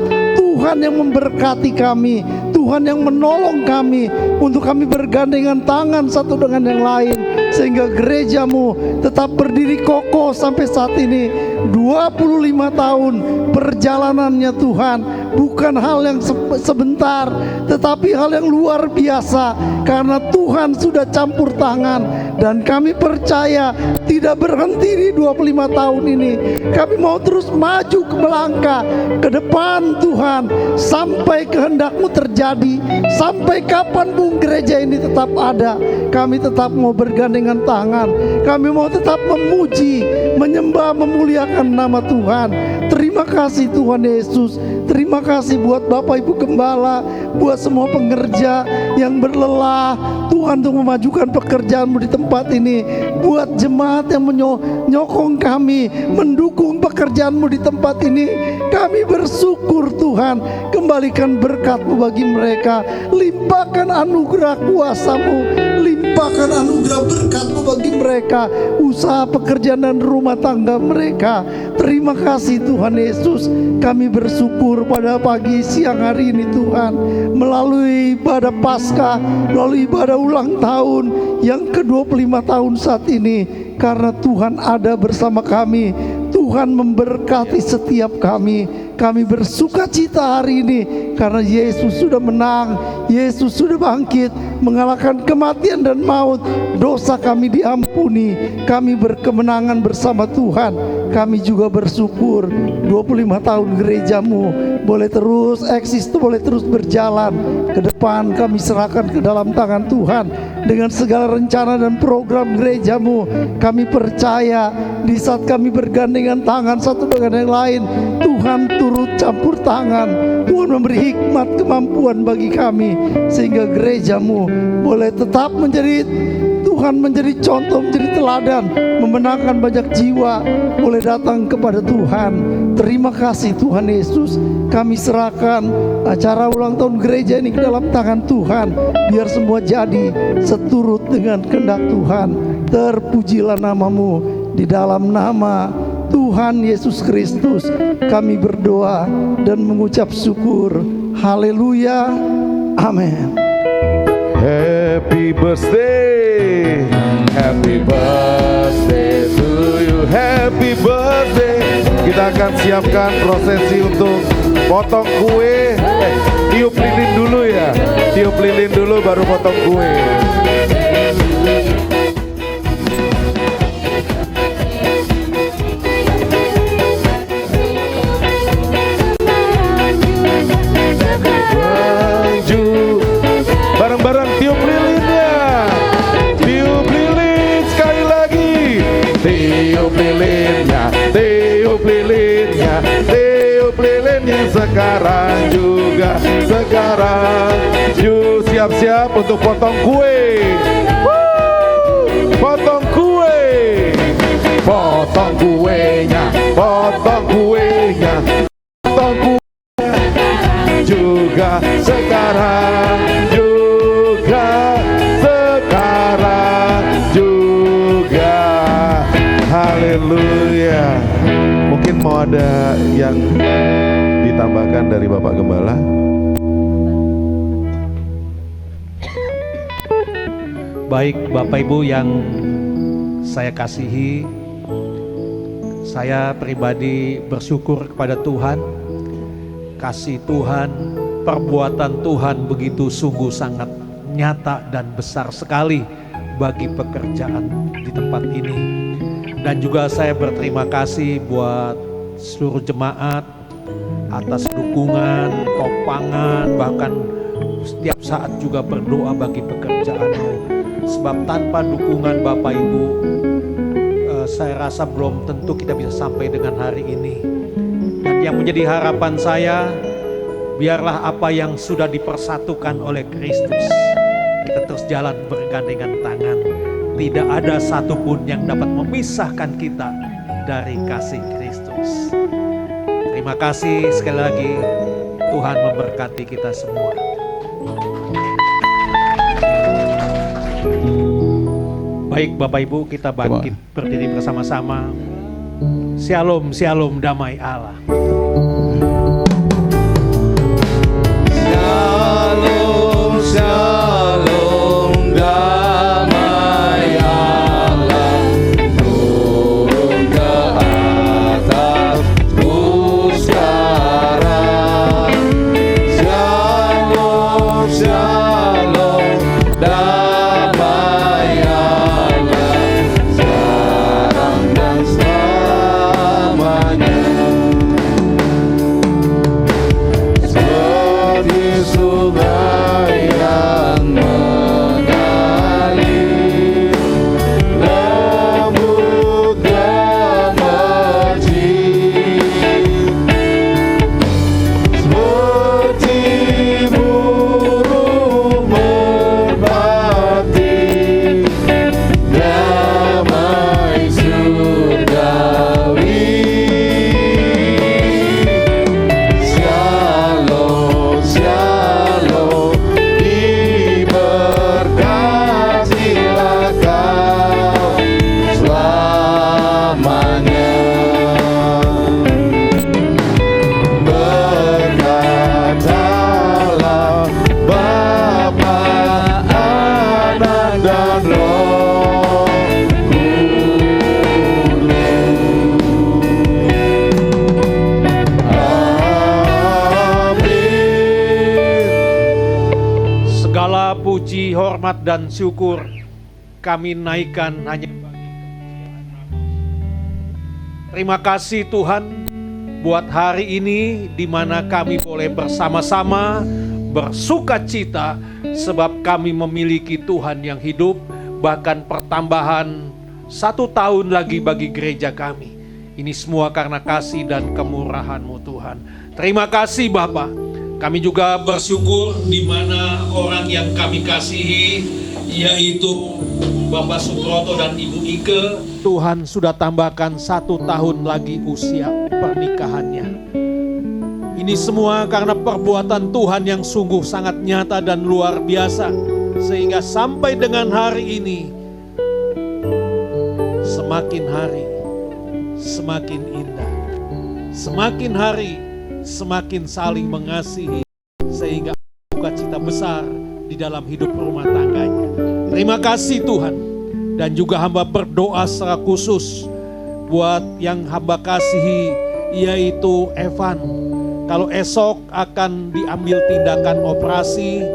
Tuhan yang memberkati kami, Tuhan yang menolong kami untuk kami bergandengan tangan satu dengan yang lain, sehingga gerejamu tetap berdiri kokoh sampai saat ini. 25 tahun perjalanannya Tuhan, bukan hal yang sebentar, tetapi hal yang luar biasa, karena Tuhan sudah campur tangan. Dan kami percaya tidak berhenti di 25 tahun ini. Kami mau terus maju melangkah ke depan Tuhan, sampai kehendak-Mu terjadi. Sampai kapanpun gereja ini tetap ada, kami tetap mau bergandengan tangan. Kami mau tetap memuji, menyembah, memuliakan nama Tuhan. Terima kasih Tuhan Yesus. Terima kasih buat Bapak Ibu Gembala, buat semua pengerja yang berlelah Tuhan untuk memajukan pekerjaan-Mu di tempat ini. Buat jemaat yang menyokong kami, mendukung pekerjaan-Mu di tempat ini, kami bersyukur Tuhan. Kembalikan berkat-Mu bagi mereka, limpahkan anugerah kuasa-Mu, limpahkan anugerah berkat-Mu bagi mereka, usaha pekerjaan dan rumah tangga mereka. Terima kasih Tuhan Yesus. Kami bersyukur pada pagi siang hari ini Tuhan, melalui ibadah Paskah, melalui ibadah ulang tahun yang ke-25 tahun saat ini, karena Tuhan ada bersama kami. Tuhan memberkati setiap kami. Kami bersuka cita hari ini karena Yesus sudah menang, Yesus sudah bangkit, mengalahkan kematian dan maut. Dosa kami diampuni, kami berkemenangan bersama Tuhan. Kami juga bersyukur 25 tahun gerejamu boleh terus eksis, boleh terus berjalan ke depan. Kami serahkan ke dalam tangan Tuhan dengan segala rencana dan program gerejamu. Kami percaya di saat kami bergandengan tangan satu dengan yang lain, Tuhan turut campur tangan. Tuhan memberi hikmat, kemampuan bagi kami, sehingga gerejamu boleh tetap menjadi Tuhan, menjadi contoh, menjadi teladan, memenangkan banyak jiwa, boleh datang kepada Tuhan. Terima kasih Tuhan Yesus. Kami serahkan acara ulang tahun gereja ini ke dalam tangan Tuhan. Biar semua jadi seturut dengan kehendak Tuhan. Terpujilah nama-Mu. Di dalam nama Tuhan Yesus Kristus kami berdoa dan mengucap syukur. Haleluya. Amin. Happy birthday, happy birthday to you, happy birthday. Kita akan siapkan prosesi untuk potong kue. Tiup lilin dulu ya, tiup lilin dulu baru potong kue. Bareng-bareng tiup lilinnya. Tiup lilin sekali lagi. Tiup lilinnya, tiup lilinnya, tiup lilinnya sekarang juga. Sekarang yuk siap-siap untuk potong kue. Potong kue. Potong kuenya, potong kuenya, potong kuenya juga sekarang. Haleluya. Mungkin mau ada yang ditambahkan dari Bapak Gembala? Baik Bapak Ibu yang saya kasihi, saya pribadi bersyukur kepada Tuhan. Kasih Tuhan, perbuatan Tuhan begitu sungguh sangat nyata dan besar sekali bagi pekerjaan di tempat ini. Dan juga saya berterima kasih buat seluruh jemaat atas dukungan, topangan, bahkan setiap saat juga berdoa bagi pekerjaanmu. Sebab tanpa dukungan Bapak Ibu, saya rasa belum tentu kita bisa sampai dengan hari ini. Dan yang menjadi harapan saya, Biarlah apa yang sudah dipersatukan oleh Kristus, kita terus jalan bergandengan tangan. Tidak ada satupun yang dapat memisahkan kita dari kasih Kristus. Terima kasih sekali lagi. Tuhan memberkati kita semua. Baik Bapak Ibu, kita bangkit berdiri bersama-sama. Shalom, shalom, damai Allah. Shalom, shalom, damai Allah turun ke atasku sekarang. Shalom, shalom, damai Allah sekarang dan selamanya. Seperti sungai yang mengalir, lembut dan mercik, seperti burung merpati, damai surgawi. Shalom, shalom, diberkatilah kau selamanya. Berkatalah Bapa, Anak dan Roh Kudus. Amin. Segala puji, hormat, dan syukur kami naikkan hanya bagi Terima kasih Tuhan buat hari ini di mana kami boleh bersama-sama bersukacita sebab kami memiliki Tuhan yang hidup, bahkan pertambahan 1 tahun lagi bagi gereja kami. Ini semua karena kasih dan kemurahan-Mu Tuhan. Terima kasih Bapa. Kami juga bersyukur di mana orang yang kami kasihi, yaitu Bapak Subroto dan Ibu Ike, Tuhan sudah tambahkan 1 tahun lagi usia pernikahannya. Ini semua karena perbuatan Tuhan yang sungguh sangat nyata dan luar biasa, sehingga sampai dengan hari ini semakin hari semakin indah, semakin hari semakin saling mengasihi, sehingga sukacita besar di dalam hidup rumah tangganya. Terima kasih Tuhan. Dan juga hamba berdoa secara khusus buat yang hamba kasihi, yaitu Evan. Kalau esok akan diambil tindakan operasi,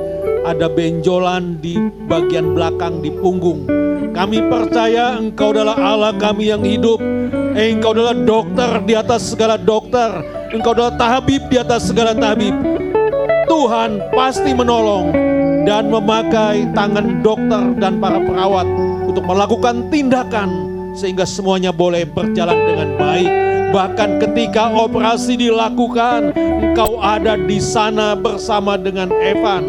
ada benjolan di bagian belakang di punggung. Kami percaya Engkau adalah Allah kami yang hidup. Engkau adalah dokter di atas segala dokter. Engkau adalah tabib di atas segala tabib. Tuhan pasti menolong dan memakai tangan dokter dan para perawat untuk melakukan tindakan sehingga semuanya boleh berjalan dengan baik. Bahkan ketika operasi dilakukan, Engkau ada di sana bersama dengan Evan.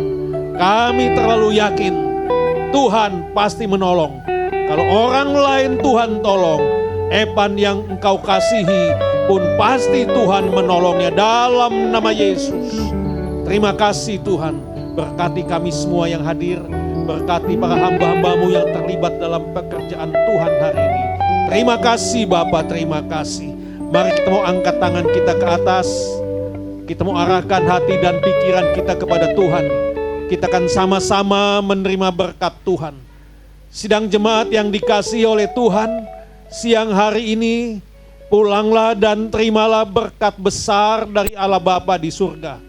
Kami terlalu yakin Tuhan pasti menolong. Kalau orang lain Tuhan tolong, Evan yang Engkau kasihi pun pasti Tuhan menolongnya dalam nama Yesus. Terima kasih Tuhan, berkati kami semua yang hadir, berkati para hamba-hamba-Mu yang terlibat dalam pekerjaan Tuhan hari ini. Terima kasih Bapa, terima kasih. Mari kita mau angkat tangan kita ke atas, kita mau arahkan hati dan pikiran kita kepada Tuhan. Kita akan sama-sama menerima berkat Tuhan. Sidang jemaat yang dikasihi oleh Tuhan, siang hari ini pulanglah dan terimalah berkat besar dari Allah Bapa di surga.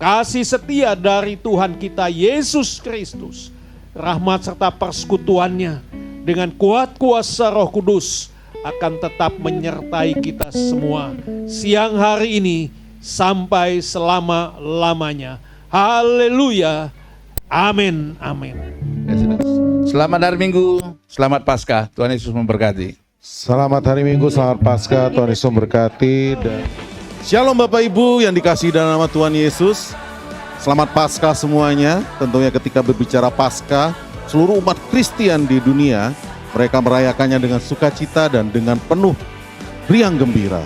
Kasih setia dari Tuhan kita Yesus Kristus, rahmat serta persekutuannya dengan kuat kuasa Roh Kudus akan tetap menyertai kita semua siang hari ini sampai selama-lamanya. Haleluya. Amin. Amin. Ya, sudah. Selamat hari Minggu, selamat Paskah. Tuhan Yesus memberkati. Selamat hari Minggu, selamat Paskah, Tuhan Yesus memberkati. Dan Shalom Bapak Ibu yang dikasihi dalam nama Tuhan Yesus. Selamat Paskah semuanya. Tentunya ketika berbicara Paskah, seluruh umat Kristen di dunia, mereka merayakannya dengan sukacita dan dengan penuh riang gembira.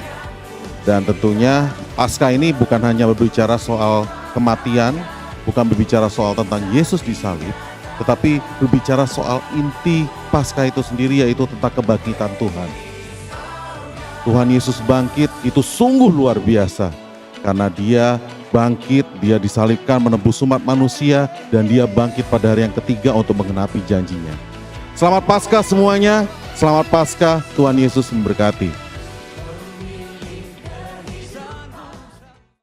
Dan tentunya Paskah ini bukan hanya berbicara soal kematian, bukan berbicara soal tentang Yesus disalib, tetapi berbicara soal inti Paskah itu sendiri, yaitu tentang kebangkitan Tuhan. Tuhan Yesus bangkit itu sungguh luar biasa, karena dia bangkit, dia disalibkan menebus umat manusia, dan dia bangkit pada hari yang ketiga untuk menggenapi janjinya. Selamat Paskah semuanya, selamat Paskah, Tuhan Yesus memberkati.